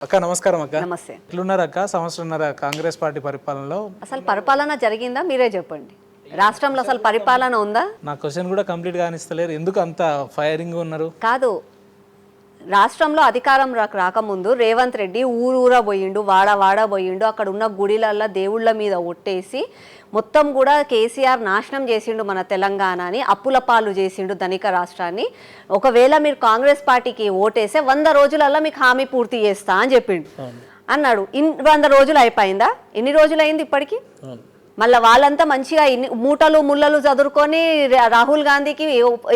అక్క నమస్కారం అక్క. నమస్తే. ఎట్లున్నారు అక్క? సంవత్సరంన్నర కాంగ్రెస్ పార్టీ పరిపాలనలో అసలు పరిపాలన జరిగిందా మీరే చెప్పండి. రాష్ట్రంలో అసలు పరిపాలన ఉందా? నా క్వశ్చన్ కూడా కంప్లీట్ గా అనిస్తలేరు. ఎందుకు అంత ఫైరింగ్ ఉన్నారు? కాదు, రాష్ట్రంలో అధికారం రాకముందు రేవంత్ రెడ్డి ఊరూరా పోయిండు, వాడ పోయిండు. అక్కడ ఉన్న గుడిలల్లో దేవుళ్ళ మీద ఒట్టేసి మొత్తం కూడా కేసీఆర్ నాశనం చేసిండు మన తెలంగాణని, అప్పుల పాలు చేసిండు ధనిక రాష్ట్రాన్ని. ఒకవేళ మీరు కాంగ్రెస్ పార్టీకి ఓటేస్తే 100 రోజులలో మీకు హామీ పూర్తి చేస్తా అని చెప్పిండు అన్నాడు. 100 రోజులు అయిపోయిందా? ఎన్ని రోజులు అయింది ఇప్పటికి? మళ్ళీ వాళ్ళంతా మంచిగా మూటలు ముళ్ళలు చదువుకొని రాహుల్ గాంధీకి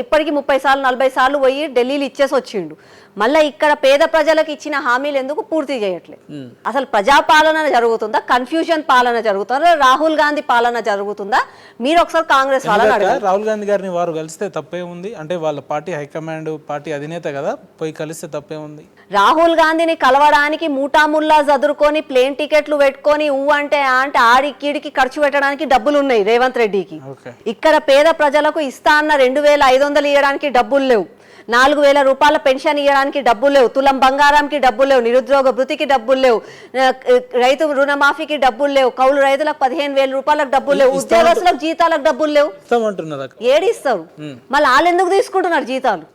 ఇప్పటికీ 30 సార్లు 40 సార్లు పోయి ఢిల్లీలో ఇచ్చేసి వచ్చిండు. మళ్ళీ ఇక్కడ పేద ప్రజలకు ఇచ్చిన హామీలు ఎందుకు పూర్తి చేయట్లేదు? అసలు ప్రజాపాలన జరుగుతుందా, కన్ఫ్యూజన్ పాలన జరుగుతుందా, రాహుల్ గాంధీ పాలన జరుగుతుందా? మీరు ఒకసారి కాంగ్రెస్ వాళ్ళని అడగాలి. రాహుల్ గాంధీ గారిని వారు కలిస్తే తప్పే ఉంది అంటే వాళ్ళ పార్టీ హైకమాండ్ పార్టీ అధినేత కదా, పోయి కలిస్తే తప్పే ఉంది. రాహుల్ గాంధీని కలవడానికి మూటాముల్లా చదువుకొని ప్లేన్ టికెట్లు పెట్టుకొని అంటే ఆడికిడికి ఖర్చు పెట్టడానికి డబ్బులు ఉన్నాయి రేవంత్ రెడ్డికి. ఇక్కడ పేద ప్రజలకు ఇస్తా అన్న 2500 ఇవ్వడానికి డబ్బులు లేవు, 4000 రూపాయల పెన్షన్ ఇవ్వడానికి డబ్బులు లేవు, తులం బంగారంకి డబ్బులు లేవు, నిరుద్యోగ భృతికి డబ్బులు లేవు, రైతు రుణమాఫీకి డబ్బులు లేవు, కౌలు రైతులకు 15,000 రూపాయలకు డబ్బులు లేవు, ఉద్యోగస్తులకు జీతాలకు డబ్బులు లేవు. ఏడిస్తారు? మళ్ళీ వాళ్ళు ఎందుకు తీసుకుంటున్నారు జీతాలు?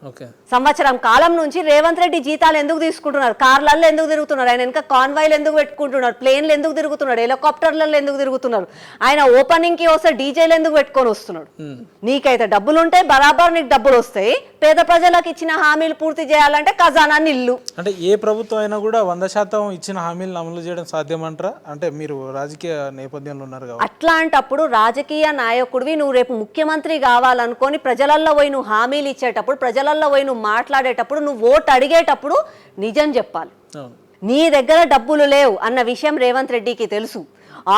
సంవత్సరం కాలం నుంచి రేవంత్ రెడ్డి జీతాలు ఎందుకు తీసుకుంటున్నారు? కార్లలో ఎందుకు తిరుగుతున్నారు? ఆయన ఇంకా కాన్వాయ్లు ఎందుకు పెట్టుకుంటున్నారు? ప్లేన్లు ఎందుకు తిరుగుతున్నాడు? హెలికాప్టర్లలో ఎందుకు తిరుగుతున్నారు? ఆయన ఓపెనింగ్ కి వస్తే డీజేలు ఎందుకు పెట్టుకొని వస్తున్నాడు? నీకైతే డబ్బులు ఉంటే బరాబర్ నీకు డబ్బులు వస్తాయి. పేద ప్రజలకు ఇచ్చిన హామీలు పూర్తి చేయాలంటే ఖజానా నిల్లు. అంటే ఏ ప్రభుత్వం అయినా కూడా 100% ఇచ్చిన హామీలను అమలు చేయడం సాధ్యమంటారా? అంటే మీరు రాజకీయ నేపథ్యంలో ఉన్నారు కాబట్టి అట్లాంటప్పుడు రాజకీయ నాయకుడివి నువ్వు రేపు ముఖ్యమంత్రి కావాలనుకొని ప్రజలల్లో పోయి నువ్వు హామీలు ఇచ్చేటప్పుడు, ప్రజలల్లో పోయి నువ్వు మాట్లాడేటప్పుడు, నువ్వు ఓటు అడిగేటప్పుడు నిజం చెప్పాలి. నీ దగ్గర డబ్బులు లేవు అన్న విషయం రేవంత్ రెడ్డికి తెలుసు.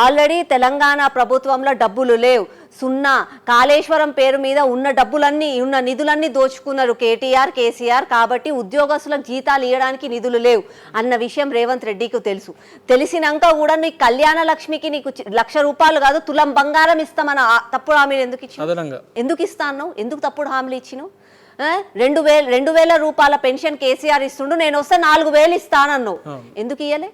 ఆల్రెడీ తెలంగాణ ప్రభుత్వంలో డబ్బులు లేవు, సున్నా. కాళేశ్వరం పేరు మీద ఉన్న డబ్బులన్నీ ఉన్న నిధులన్నీ దోచుకున్నారు కేటీఆర్ కేసీఆర్. కాబట్టి ఉద్యోగస్తులకు జీతాలు ఇవ్వడానికి నిధులు లేవు అన్న విషయం రేవంత్ రెడ్డికి తెలుసు. తెలిసినాక కూడా నీకు కళ్యాణ లక్ష్మికి నీకు 1,00,000 రూపాయలు కాదు తులం బంగారం ఇస్తామన్న తప్పుడు హామీలు ఎందుకు ఇచ్చినావు? ఎందుకు ఇస్తాను? ఎందుకు తప్పుడు హామీలు ఇచ్చినావు? 2,000 రూపాయల పెన్షన్ కేసీఆర్ ఇస్తుండు, నేను వస్తే 4,000 ఇస్తానన్నావు, ఎందుకు ఇయ్యలే?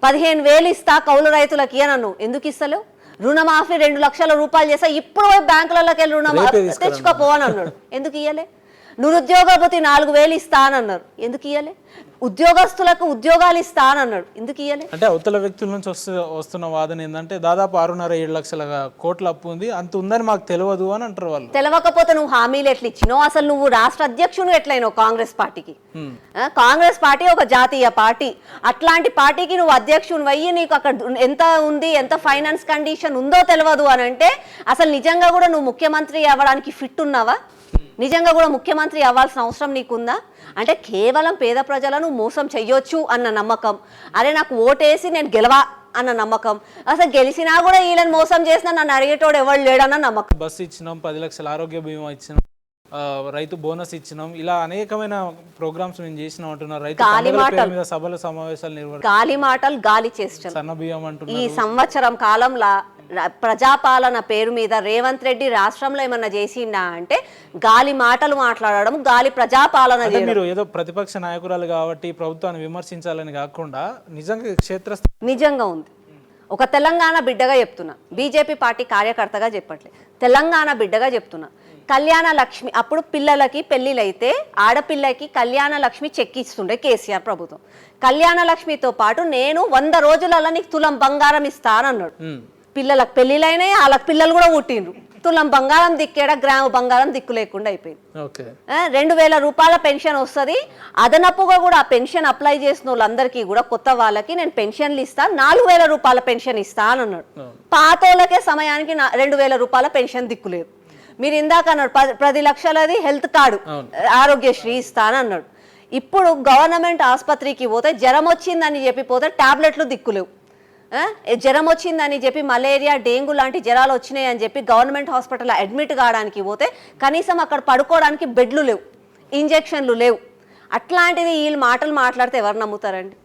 15,000 ఇస్తా కౌలు రైతులకి ఇయ్యనన్ను, ఎందుకు ఇస్తలేవు? రుణమాఫీ 2 లక్షల రూపాయలు చేస్తా, ఇప్పుడు బ్యాంకులలోకి వెళ్ళి రుణమాఫీ తెచ్చుకోపోవని అన్నాడు, ఎందుకు ఇయ్యలే? నిరుద్యోగ భృతి 4,000 ఇస్తానన్నారు, ఎందుకు ఇయ్యలే? ఉద్యోగస్తులకు ఉద్యోగాలు ఇస్తానన్నాడు, ఎందుకు ఇయ్యలే? అంటే అవతల వ్యక్తుల నుంచి వస్తున్న వాదన ఏంటంటే దాదాపు 6.5-7 లక్షల కోట్ల అప్పు ఉంది, అంత ఉందని మాకు తెలియదు అని అంటారు వాళ్ళు. తెలియకపోతే నువ్వు హామీలు ఎట్లా ఇచ్చినావు? అసలు నువ్వు రాష్ట్ర అధ్యక్షుడు ఎట్లయినావు కాంగ్రెస్ పార్టీకి? కాంగ్రెస్ పార్టీ ఒక జాతీయ పార్టీ, అట్లాంటి పార్టీకి నువ్వు అధ్యక్షుడు అయ్యి నీకు అక్కడ ఎంత ఉంది, ఎంత ఫైనాన్స్ కండిషన్ ఉందో తెలియదు అని అంటే అసలు నిజంగా కూడా నువ్వు ముఖ్యమంత్రి అవ్వడానికి ఫిట్ ఉన్నావా? నిజంగా కూడా ముఖ్యమంత్రి అవ్వాల్సిన అవసరం నీకుందా? అంటే కేవలం పేద ప్రజలను మోసం చెయ్యొచ్చు అన్న నమ్మకం, అరే నాకు ఓటేసి నేను గెలవా అన్న నమ్మకం, అసలు గెలిచినా కూడా వీళ్ళని మోసం చేసినా నన్ను అడిగేటోడు ఎవరు లేడన్న నమ్మకం. బస్సు ఇచ్చినాం, 10 లక్షల ఆరోగ్య బీమా ఇచ్చినాం, రైతు బోనస్ ఇచ్చినాం, ఇలా అనేకమైన ప్రోగ్రామ్స్ మేము చేసినాం అంటున్నారు. రైతు మీద సభలు సమావేశాలు నిర్వహించారు. గాలి మాటలు గాలి చేస్తారు. సన్న బియ్యం అంటున్నారు. ఈ సంవత్సరం కాలంలో ప్రజాపాలన పేరు మీద రేవంత్ రెడ్డి రాష్ట్రంలో ఏమన్నా చేసిండా అంటే గాలి మాటలు మాట్లాడడం, గాలి ప్రజాపాలన. మీరు ఏదో ప్రతిపక్ష నాయకురాలు కాబట్టి ప్రభుత్వాన్ని విమర్శించాలని కాకుండా నిజంగా నిజంగా ఉంది. ఒక తెలంగాణ బిడ్డగా చెప్తున్నా, బీజేపీ పార్టీ కార్యకర్తగా చెప్పట్లేదు, తెలంగాణ బిడ్డగా చెప్తున్నా. కళ్యాణ లక్ష్మి అప్పుడు పిల్లలకి పెళ్లిలైతే ఆడపిల్లకి కళ్యాణ లక్ష్మి చెక్ ఇస్తుండే కేసీఆర్ ప్రభుత్వం. కళ్యాణ లక్ష్మితో పాటు నేను 100 రోజులలో నీకు తులం బంగారం ఇస్తానన్నాడు. పిల్లలకు పెళ్లిలైనాయి, వాళ్ళకి పిల్లలు కూడా పుట్టిండ్రు. తులం బంగారం దిక్కేడ గ్రామ బంగారం దిక్కు లేకుండా అయిపోయింది. 2,000 రూపాయల పెన్షన్ వస్తుంది. అదనపుగా కూడా ఆ పెన్షన్ అప్లై చేసిన వాళ్ళందరికీ కూడా కొత్త వాళ్ళకి నేను పెన్షన్లు ఇస్తా, 4,000 రూపాయల పెన్షన్ ఇస్తా అని అన్నాడు. పాతోళ్ళకే సమయానికి 2,000 రూపాయల పెన్షన్ దిక్కులేదు. మీరు ఇందాక అన్నాడు 10 లక్షలది హెల్త్ కార్డు ఆరోగ్యశ్రీ ఇస్తా అని అన్నాడు. ఇప్పుడు గవర్నమెంట్ ఆసుపత్రికి పోతే జ్వరం వచ్చిందని చెప్పి పోతే టాబ్లెట్లు దిక్కులేవు. జ్వరం వచ్చిందని చెప్పి మలేరియా డెంగ్యూ లాంటి జ్వరాలు వచ్చినాయి అని చెప్పి గవర్నమెంట్ హాస్పిటల్లో అడ్మిట్ కావడానికి పోతే కనీసం అక్కడ పడుకోవడానికి బెడ్లు లేవు, ఇంజెక్షన్లు లేవు. అట్లాంటిది వీళ్ళు మాటలు మాట్లాడితే ఎవరు నమ్ముతారండి?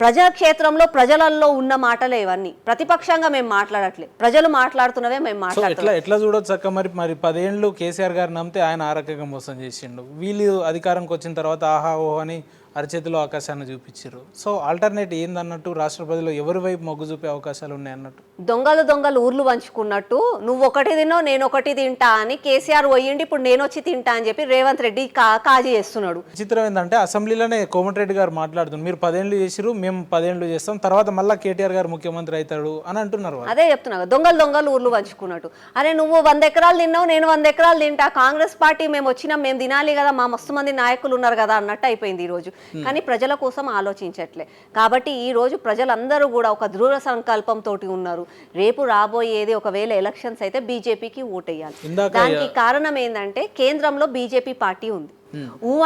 ప్రజాక్షేత్రంలో ప్రజలలో ఉన్న మాటలే ఇవన్నీ. ప్రతిపక్షంగా మేము మాట్లాడట్లేదు, ప్రజలు మాట్లాడుతున్నవే మేము మాట్లాడుతున్నాం. ఎట్లా చూడొచ్చు అక్క? మరి 10 ఏళ్ళు కేసీఆర్ గారు నమ్మితే ఆయన ఆ రకంగా మోసం చేసిండు. వీళ్ళు అధికారంకి వచ్చిన తర్వాత ఆహా ఓహో అని అరచేతిలో ఆకాశాన్ని చూపించారు. సో ఆల్టర్నేట్ ఏందన్నట్టు రాష్ట్ర ప్రజలు ఎవరి వైపు మొగ్గు చూపే అవకాశాలు ఉన్నాయి అన్నట్టు? దొంగలు ఊర్లు పంచుకున్నట్టు నువ్వు ఒకటి తిన్నావు నేను ఒకటి తింటా అని కేసీఆర్ పోయిండి, ఇప్పుడు నేను వచ్చి తింటా అని చెప్పి రేవంత్ రెడ్డి కాజీ చేస్తున్నాడు. విచిత్రం ఏంటంటే అసెంబ్లీలోనే కోమటిరెడ్డి గారు మాట్లాడుతున్నారు, మీరు 10 ఏళ్ళు చేసిరు, మేము 10 ఏళ్ళు చేస్తాం, తర్వాత మళ్ళీ కేటీఆర్ గారు ముఖ్యమంత్రి అవుతాడు అని అంటున్నారు. అదే చెప్తున్నా, దొంగలు ఊర్లు పంచుకున్నట్టు. అరే నువ్వు 100 ఎకరాలు తిన్నావు, నేను 100 ఎకరాలు తింటా, కాంగ్రెస్ పార్టీ మేము వచ్చినాం, మేము తినాలి కదా, మా మస్తు మంది నాయకులు ఉన్నారు కదా అన్నట్టు అయిపోయింది ఈ రోజు. కానీ ప్రజల కోసం ఆలోచించట్లే. కాబట్టి ఈ రోజు ప్రజలందరూ కూడా ఒక దృఢ సంకల్పంతో ఉన్నారు. రేపు రాబోయేది ఒకవేళ ఎలక్షన్స్ అయితే బీజేపీకి ఓటేయాలి. దానికి కారణం ఏంటంటే కేంద్రంలో బీజేపీ పార్టీ ఉంది.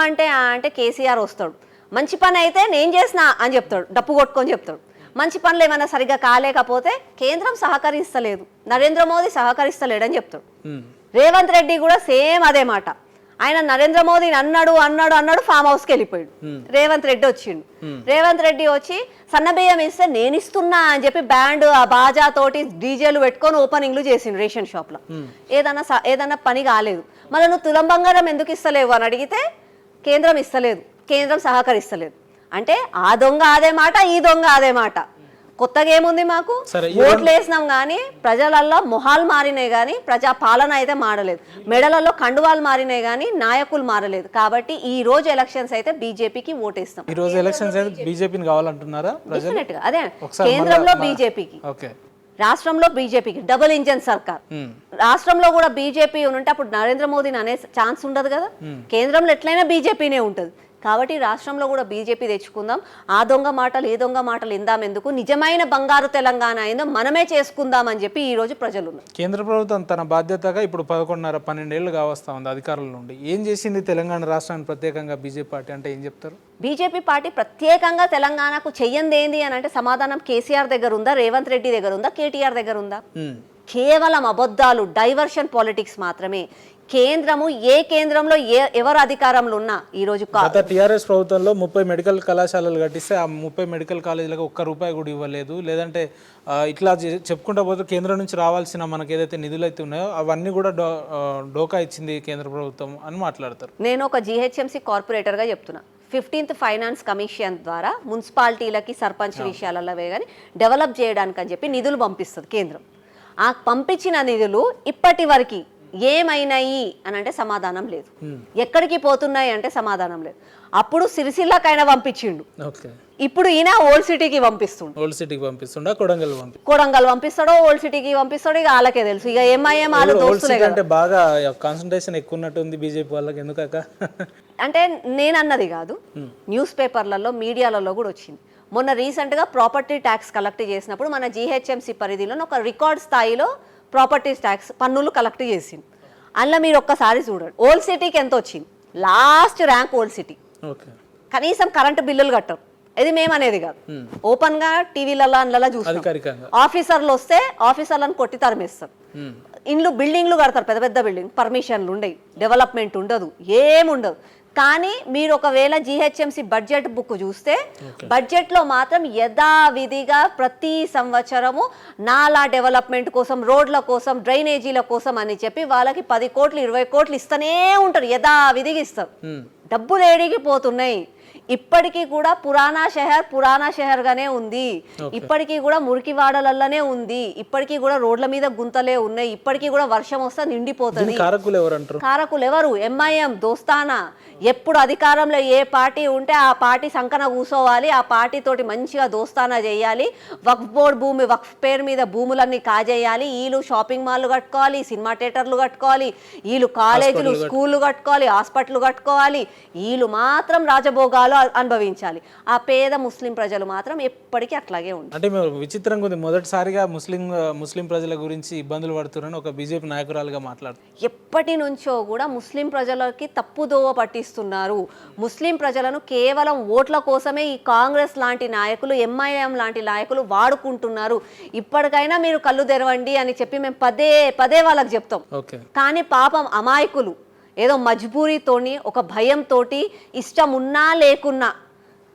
అంటే కేసీఆర్ వస్తాడు, మంచి పని అయితే నేను చేసిన అని చెప్తాడు, డప్పు కొట్టుకొని చెప్తాడు. మంచి పనులు ఏమైనా సరిగ్గా కాలేకపోతే కేంద్రం సహకరిస్తలేదు, నరేంద్ర మోదీ సహకరిస్తలేడని చెప్తాడు. రేవంత్ రెడ్డి కూడా సేమ్ అదే మాట. ఆయన నరేంద్ర మోదీని అన్నాడు ఫామ్ హౌస్కి వెళ్ళిపోయాడు. రేవంత్ రెడ్డి వచ్చిండు. రేవంత్ రెడ్డి వచ్చి సన్నబియ్యం ఇస్తే నేను ఇస్తున్నా అని చెప్పి బ్యాండ్ బాజా తోటి డీజేలు పెట్టుకొని ఓపెనింగ్లు చేసిండు రేషన్ షాప్లో. ఏదన్నా పని కాలేదు. మళ్ళీ నువ్వు తులం బంగారం ఎందుకు ఇస్తలేవు అని అడిగితే కేంద్రం ఇస్తలేదు, కేంద్రం సహకరిస్తలేదు. అంటే ఆ దొంగ అదే మాట, ఈ దొంగ అదే మాట. కొత్తగా ఏముంది మాకు? ఓట్లు వేసినాం కానీ ప్రజలల్లో మొహాలు మారినాయి కానీ ప్రజా పాలన అయితే మారలేదు. మెడలలో కండువాలు మారినాయి కానీ నాయకులు మారలేదు. కాబట్టి ఈ రోజు ఎలక్షన్స్ అయితే బీజేపీకి ఓటేస్తాం. ఈ రోజు ఎలక్షన్స్ అయితే బీజేపీని కావాలంటున్నారా? అదే కేంద్రంలో బీజేపీకి, రాష్ట్రంలో బీజేపీకి డబుల్ ఇంజన్ సర్కార్. రాష్ట్రంలో కూడా బీజేపీ ఉంటే అప్పుడు నరేంద్ర మోదీని అనే ఛాన్స్ ఉండదు కదా. కేంద్రంలో ఎట్లయినా బీజేపీనే ఉంటుంది. కాబట్టి రాష్ట్రంలో కూడా బీజేపీ తెచ్చుకుందాం. ఆ దొంగ మాటలు ఏ దొంగ మాటలు ఇందాం ఎందుకు, నిజమైన బంగారు తెలంగాణ అయిందో మనమే చేసుకుందాం అని చెప్పి ఈ రోజు ప్రజలు ఉన్నారు. కేంద్ర ప్రభుత్వం తన బాధ్యతగా ఇప్పుడు 11.5-12 ఏళ్ళు కావస్తా ఉంది అధికారుల నుండి. ఏం చేసింది తెలంగాణ రాష్ట్రానికి ప్రత్యేకంగా బీజేపీ పార్టీ అంటే ఏం చెప్తారు? బీజేపీ పార్టీ ప్రత్యేకంగా తెలంగాణకు చెయ్యంది ఏంది అని అంటే సమాధానం కేసీఆర్ దగ్గర ఉందా, రేవంత్ రెడ్డి దగ్గర ఉందా, కేటీఆర్ దగ్గర ఉందా? కేవలం అబద్ధాలు, డైవర్షన్ పాలిటిక్స్ మాత్రమే. కేంద్రము ఏ కేంద్రంలో ఎవరు అధికారంలో ఉన్నా ఈ రోజు టీఆర్ఎస్ ప్రభుత్వంలో 30 మెడికల్ కళాశాలలు కట్టిస్తే ఆ 30 మెడికల్ కాలేజీలకు ₹1 కూడా ఇవ్వలేదు. లేదంటే ఇట్లా చెప్పుకుంటా పోతే కేంద్రం నుంచి రావాల్సిన మనకు ఏదైతే నిధులు అయితే ఉన్నాయో అవన్నీ కూడా డోకా ఇచ్చింది కేంద్ర ప్రభుత్వం అని మాట్లాడతారు. నేను ఒక జీహెచ్ఎంసీ కార్పొరేటర్గా చెప్తున్నా, 15th ఫైనాన్స్ కమిషన్ ద్వారా మున్సిపాలిటీలకి సర్పంచ్ విషయాలలో కానీ డెవలప్ చేయడానికి అని చెప్పి నిధులు పంపిస్తుంది కేంద్రం. ఆ పంపించిన నిధులు ఇప్పటి వరకు ఏమైనాయి అని అంటే సమాధానం లేదు. ఎక్కడికి పోతున్నాయి అంటే సమాధానం లేదు. అప్పుడు సిరిసిల్లకైనా పంపించిండు, ఇప్పుడు ఈయన ఓల్డ్ సిటీకి పంపిస్తుండు. ఓల్డ్ సిటీకి పంపిస్తుండా, కొడంగల్ పంపిస్తాడో ఓల్డ్ సిటీకి పంపిస్తాడో ఇక వాళ్ళకే తెలుసు. ఇక ఎంఐఎం వాళ్ళు దోస్తులే అంటే బాగా కాన్సన్ట్రేషన్ ఎక్కువ ఉన్నట్టుంది బీజేపీ వాళ్ళకి. ఎందుకక్క అంటే నేను అన్నది కాదు, న్యూస్ పేపర్లలో మీడియాలలో కూడా వచ్చింది. మొన్న రీసెంట్గా ప్రాపర్టీ ట్యాక్స్ కలెక్ట్ చేసినప్పుడు మన జీహెచ్ఎంసీ పరిధిలో ఒక రికార్డ్ స్థాయిలో ప్రాపర్టీస్ ట్యాక్స్ పన్నులు కలెక్ట్ చేసింది. అందులో మీరు ఒక్కసారి చూడండి, ఓల్డ్ సిటీకి ఎంత వచ్చింది, లాస్ట్ ర్యాంక్ ఓల్డ్ సిటీ. కనీసం కరెంటు బిల్లులు కట్టరు. ఇది మేమనేది కాదు, ఓపెన్ గా టీవీలలో అందులో చూస్తాం. ఆఫీసర్లు వస్తే ఆఫీసర్లను కొట్టి తరిమేస్తారు. బిల్డింగ్లు కడతారు, పెద్ద పెద్ద బిల్డింగ్, పర్మిషన్లు ఉండవు, డెవలప్మెంట్ ఉండదు, ఏముండదు. కానీ మీరు ఒకవేళ జీహెచ్ఎంసీ బడ్జెట్ బుక్ చూస్తే బడ్జెట్లో మాత్రం యథావిధిగా ప్రతి సంవత్సరము నాలా డెవలప్మెంట్ కోసం, రోడ్ల కోసం, డ్రైనేజీల కోసం అని చెప్పి వాళ్ళకి 10 కోట్లు 20 కోట్లు ఇస్తూనే ఉంటారు, యథావిధిగా ఇస్తారు. డబ్బులు ఏడికి పోతున్నాయి. ఇప్పటికీ కూడా పురాణా షహర్గానే ఉంది. ఇప్పటికీ కూడా మురికివాడలలోనే ఉంది. ఇప్పటికీ కూడా రోడ్ల మీద గుంతలే ఉన్నాయి. ఇప్పటికీ కూడా వర్షం వస్తే నిండిపోతుంది. కారకులు ఎవరు? ఎంఐఎం, దోస్తానా. ఎప్పుడు అధికారంలో ఏ పార్టీ ఉంటే ఆ పార్టీ సంకన కూసోవాలి, ఆ పార్టీ తోటి మంచిగా దోస్తానా చేయాలి. వక్ఫ్ బోర్డు భూమి, వక్ఫ్ పేరు మీద భూములన్నీ కాజేయాలి. వీళ్ళు షాపింగ్ మాల్లు కట్టుకోవాలి, సినిమా థియేటర్లు కట్టుకోవాలి, వీళ్ళు కాలేజీలు స్కూళ్ళు కట్టుకోవాలి, హాస్పిటల్ కట్టుకోవాలి. వీళ్ళు మాత్రం రాజభోగాలు అనుభవించాలి. ఆ పేద ముస్లిం ప్రజలు మాత్రం ఎప్పటికీ అట్లాగే ఉంటారు. అంటే విచిత్రంగా ఉంది, మొదటిసారిగా ముస్లిం ప్రజల గురించి ఇబ్బందులు పడుతున్నారని ఒక బీజేపీ నాయకురాలుగా మాట్లాడుతున్నారు. ఎప్పటి నుంచో కూడా ముస్లిం ప్రజలకి తప్పుదోవ పట్టిస్తున్నారు. ముస్లిం ప్రజలను కేవలం ఓట్ల కోసమే ఈ కాంగ్రెస్ లాంటి నాయకులు, ఎంఐఎం లాంటి నాయకులు వాడుకుంటున్నారు. ఇప్పటికైనా మీరు కళ్ళు తెరవండి అని చెప్పి మేము పదే వాళ్ళకి చెప్తాం. కానీ పాపం అమాయకులు ఏదో మజ్బూరీతోని, ఒక భయంతో, ఇష్టం ఉన్నా లేకున్నా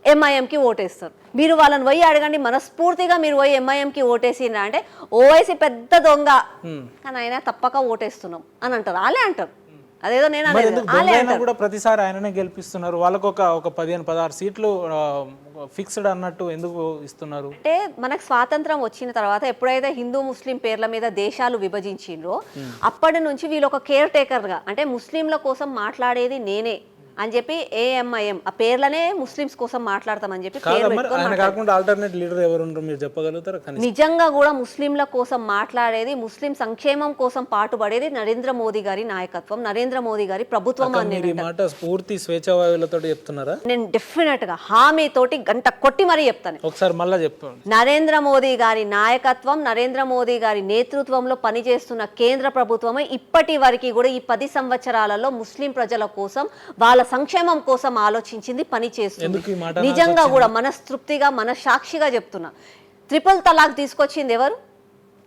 ఎంఐఎంకి ఓటేస్తారు. మీరు వాళ్ళని పోయి అడగండి, మనస్ఫూర్తిగా మీరు పోయి ఎంఐఎంకి ఓటేసిండ్రా అంటే ఓవైసీ పెద్ద దొంగ కానీ అయినా తప్పక ఓటేస్తున్నాం అని అంటారు. వాళ్ళే అంటారు. అదేదో నేను మరి అనేది ఎందుకు దొంగైనా కూడా ప్రతిసారి ఆయననే గెలిపిస్తున్నారు? వాళ్ళకు ఒక 15-16 సీట్లు ఫిక్స్డ్ అన్నట్టు ఎందుకు ఇస్తున్నారు? అంటే మనకు స్వాతంత్రం వచ్చిన తర్వాత ఎప్పుడైతే హిందూ ముస్లిం పేర్ల మీద దేశాలు విభజించిండ్రో అప్పటి నుంచి వీళ్ళు ఒక కేర్ టేకర్గా, అంటే ముస్లింల కోసం మాట్లాడేది నేనే అని చెప్పి ఏఎంఐఎం ఆ పేర్లనే ముస్లిమ్స్ కోసం మాట్లాడతామని చెప్పి పేరు పెట్టుకొని ఆయన కాకుండా ఆల్టర్నేట్ లీడర్ ఎవరు ఉంటారు మీరు చెప్పగలుగుతారా? కనీసం నిజంగా కూడా ముస్లింల కోసం మాట్లాడేది, ముస్లిం సంక్షేమం కోసం పాటుపడేది నరేంద్ర మోదీ గారి నాయకత్వం, నరేంద్ర మోదీ గారి ప్రభుత్వం అని మీరు ఈ మాట పూర్తి స్వేచ్ఛావాయువులతో చెప్తున్నారా? నేను డెఫినెట్ గా హామీతోటి గంట కొట్టి మరీ చెప్తాను. ఒకసారి మళ్ళా చెప్పండి. నరేంద్ర మోదీ గారి నాయకత్వం, నరేంద్ర మోదీ గారి నేతృత్వంలో పనిచేస్తున్న కేంద్ర ప్రభుత్వమే ఇప్పటి వరకు కూడా ఈ 10 సంవత్సరాలలో ముస్లిం ప్రజల కోసం, వాళ్ళ సంక్షేమం కోసం ఆలోచించింది, పని చేస్తుంది. నిజంగా కూడా మనస్తృప్తిగా మనసాక్షిగా చెప్తున్నా. ట్రిపుల్ తలాక్ తీసుకొచ్చింది ఎవరు?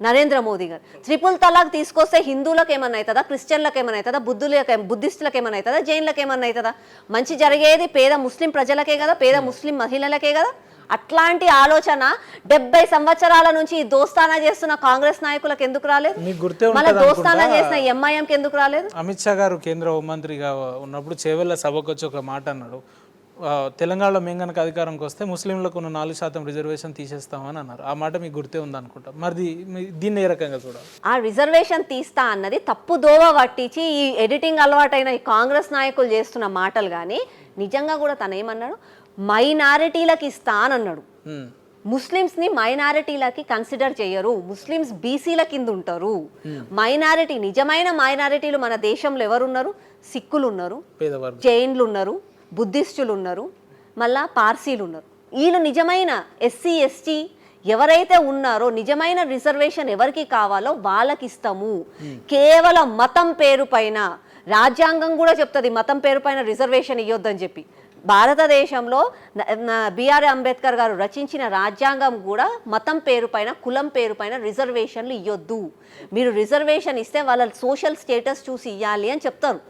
నరేంద్ర మోదీ గారు. ట్రిపుల్ తలాక్ తీసుకొస్తే హిందువులకు ఏమన్నా అవుతుందా, క్రిస్టియన్లకు ఏమన్నా అవుతుందా, బుద్ధిస్టులకు ఏమన్నా అవుతుందా, జైన్లకు ఏమన్నా అవుతుందా? మంచి జరిగేది పేద ముస్లిం ప్రజలకే కదా, పేద ముస్లిం మహిళలకే కదా. అట్లాంటి ఆలోచన 70 సంవత్సరాల నుంచి దోస్తానా చేస్తున్న కాంగ్రెస్ నాయకులకు ఎందుకు రాలేదు? మళ్ళీ దోస్తానా చేసిన ఎంఐఎంకి ఎందుకు రాలేదు? అమిత్ షా గారు కేంద్ర హోంమంత్రిగా ఉన్నప్పుడు చేవెళ్ళ సభకు వచ్చి ఒక మాట అన్నాడు, తెలంగాణలో మేము కనుక అధికారంకి వస్తే ముస్లింలకు ఉన్న 4% రిజర్వేషన్ తీసేస్తామని అన్నారు. ఆ మాట మీకు గుర్తే ఉందనుకుంటా. మరి దీన్ని ఏ రకంగా చూడాలి? ఆ రిజర్వేషన్ తీస్తా అన్నది తప్పు దోవ పట్టించి ఈ ఎడిటింగ్ అలవాటైన ఈ కాంగ్రెస్ నాయకులు చేస్తున్న మాటలు. కానీ నిజంగా కూడా తను ఏమన్నాడు, మైనారిటీలకు ఇస్తా అని అన్నాడు. ముస్లిమ్స్ని మైనారిటీలకి కన్సిడర్ చేయరు, ముస్లిమ్స్ బీసీల కింద ఉంటారు. మైనారిటీ, నిజమైన మైనారిటీలు మన దేశంలో ఎవరున్నారు? సిక్కులు ఉన్నారు, జైన్లు ఉన్నారు, బుద్ధిస్టులు ఉన్నారు, మళ్ళా పార్సీలు ఉన్నారు. వీళ్ళు నిజమైన ఎస్సీ ఎస్టీ ఎవరైతే ఉన్నారో, నిజమైన రిజర్వేషన్ ఎవరికి కావాలో వాళ్ళకి ఇస్తాము. కేవలం మతం పేరు పైన, రాజ్యాంగం కూడా చెప్తుంది మతం పేరు పైన రిజర్వేషన్ ఇవ్వద్దని చెప్పి. భారతదేశంలో బిఆర్ అంబేద్కర్ గారు రచించిన రాజ్యాంగం కూడా మతం పేరు పైన, కులం పేరు పైన రిజర్వేషన్లు ఇవ్వద్దు. మీరు రిజర్వేషన్ ఇస్తే వాళ్ళ సోషల్ స్టేటస్ చూసి ఇవ్వాలి అని చెప్తారు.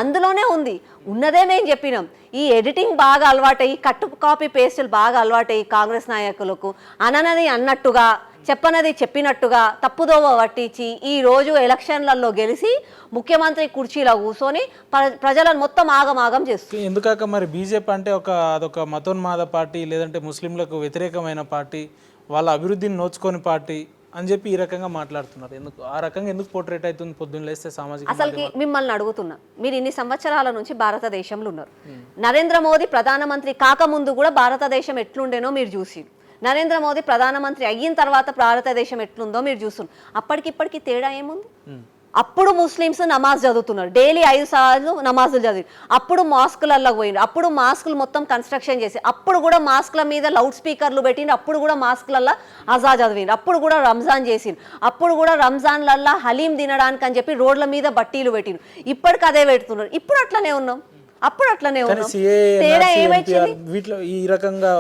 అందులోనే ఉంది. ఉన్నదే మేము చెప్పినాం. ఈ ఎడిటింగ్ బాగా అలవాటయ్యి, కట్టు కాపీ పేస్టులు బాగా అలవాటయ్యి కాంగ్రెస్ నాయకులకు అననది అన్నట్టుగా, చెప్పనది చెప్పినట్టుగా తప్పుదోవ పట్టించి ఈరోజు ఎలక్షన్లలో గెలిచి ముఖ్యమంత్రి కుర్చీలో కూర్చొని ప్రజలను మొత్తం ఆగమాగం చేస్తుంది. ఎందుకాక మరి బీజేపీ అంటే అదొక మతోన్మాద పార్టీ, లేదంటే ముస్లింలకు వ్యతిరేకమైన పార్టీ, వాళ్ళ అభివృద్ధిని నోచుకొని పార్టీ అని చెప్పి ఈ రకంగా మాట్లాడుతున్నారు. ఎందుకు ఆ రకంగా ఎందుకు పోర్ట్రేట్ అవుతుంది పొద్దున్న లేస్తే సామాజిక? అసలుకి మిమ్మల్ని అడుగుతున్నా, మీరు ఇన్ని సంవత్సరాల నుంచి భారతదేశంలో ఉన్నారు. నరేంద్ర మోదీ ప్రధానమంత్రి కాకముందు కూడా భారతదేశం ఎట్లుండేనో మీరు చూసి, నరేంద్ర మోదీ ప్రధానమంత్రి అయిన తర్వాత భారతదేశం ఎట్లుందో మీరు చూస్తున్నారు. అప్పటికిప్పటికి తేడా ఏముంది? అప్పుడు ముస్లిమ్స్ నమాజ్ చదువుతున్నారు, డైలీ 5 సార్లు నమాజులు చదివి, అప్పుడు మాస్కులలో పోయినారు, అప్పుడు మాస్కులు మొత్తం కన్స్ట్రక్షన్ చేసి, అప్పుడు కూడా మాస్కుల మీద లౌడ్ స్పీకర్లు పెట్టిండ్రు, అప్పుడు కూడా మాస్కులల్లో అజా చదివిండ్రు, అప్పుడు కూడా రంజాన్ చేసిండ్రు, అప్పుడు కూడా రంజాన్లల్లో హలీం తినడానికి అని చెప్పి రోడ్ల మీద బట్టీలు పెట్టిండ్రు. ఇప్పటికి అదే పెడుతున్నారు. ఇప్పుడు అట్లనే ఉన్నాం, అప్పుడు అట్లనే ఉన్నాం. తేడా ఏమైంది? వీటిలో ఈ రకంగా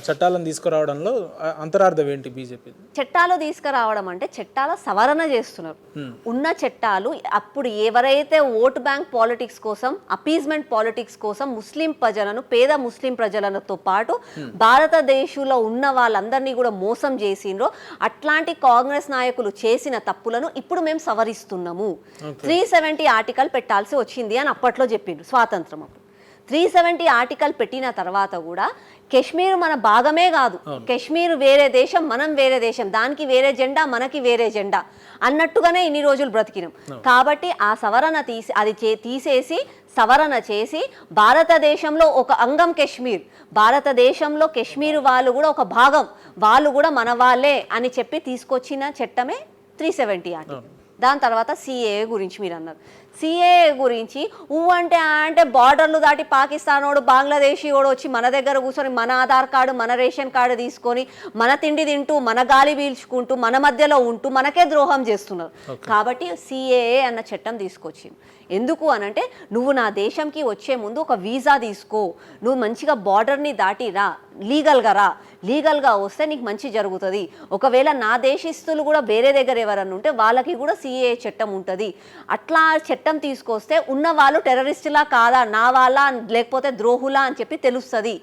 చట్టాలను తీసుకురావడంలో అంతరార్థం ఏంటి బీజేపీ? చట్టాలు తీసుకురావడం అంటే చట్టాల సవరణ చేస్తున్నారు. ఉన్న చట్టాలు అప్పుడు ఎవరైతే ఓటు బ్యాంక్ పాలిటిక్స్ కోసం, అపీజ్మెంట్ పాలిటిక్స్ కోసం ముస్లిం ప్రజలను, పేద ముస్లిం ప్రజలతో పాటు భారతదేశంలో ఉన్న వాళ్ళందరినీ కూడా మోసం చేసిండ్రో అట్లాంటి కాంగ్రెస్ నాయకులు చేసిన తప్పులను ఇప్పుడు మేము సవరిస్తున్నాము. 370 ఆర్టికల్ పెట్టాల్సి వచ్చింది అని అప్పట్లో చెప్పిండ్రు స్వాతంత్రం. అప్పుడు 370 ఆర్టికల్ పెట్టిన తర్వాత కూడా కాశ్మీర్ మన భాగమే కాదు, కాశ్మీర్ వేరే దేశం, మనం వేరే దేశం, దానికి వేరే జెండా, మనకి వేరే జెండా అన్నట్టుగానే ఇన్ని రోజులు బ్రతికినాం. కాబట్టి ఆ సవరణ తీసేసి సవరణ చేసి భారతదేశంలో ఒక అంగం కాశ్మీర్, భారతదేశంలో కాశ్మీర్ వాళ్ళు కూడా ఒక భాగం, వాళ్ళు కూడా మన వాళ్ళే అని చెప్పి తీసుకొచ్చిన చట్టమే 370 ఆర్టికల్. దాని తర్వాత సిఏఏ గురించి మీరు అన్నారు. సిఏఏ గురించి అంటే బార్డర్లు దాటి పాకిస్తానోడు, బంగ్లాదేశీ వాడు వచ్చి మన దగ్గర కూర్చొని మన ఆధార్ కార్డు, మన రేషన్ కార్డు తీసుకొని మన తిండి తింటూ, మన గాలి పీల్చుకుంటూ, మన మధ్యలో ఉంటూ మనకే ద్రోహం చేస్తున్నారు. కాబట్టి సిఏఏ అన్న చట్టం తీసుకొచ్చింది. ఎందుకు అనంటే, నువ్వు నా దేశంకి వచ్చే ముందు ఒక వీసా తీసుకో, నువ్వు మంచిగా బార్డర్ని దాటి రా, లీగల్గా వస్తే నీకు మంచి జరుగుతుంది. ఒకవేళ నా దేశస్తులు కూడా వేరే దగ్గర ఎవరన్నా ఉంటే వాళ్ళకి కూడా సిఏఏ చట్టం ఉంటుంది. అట్లా చట్టం తీసుకొస్తే ఉన్న వాళ్ళు టెర్రరిస్టులా కాదా, నా వాళ్ళ లేకపోతే ద్రోహులా అని చెప్పి తెలుస్తుంది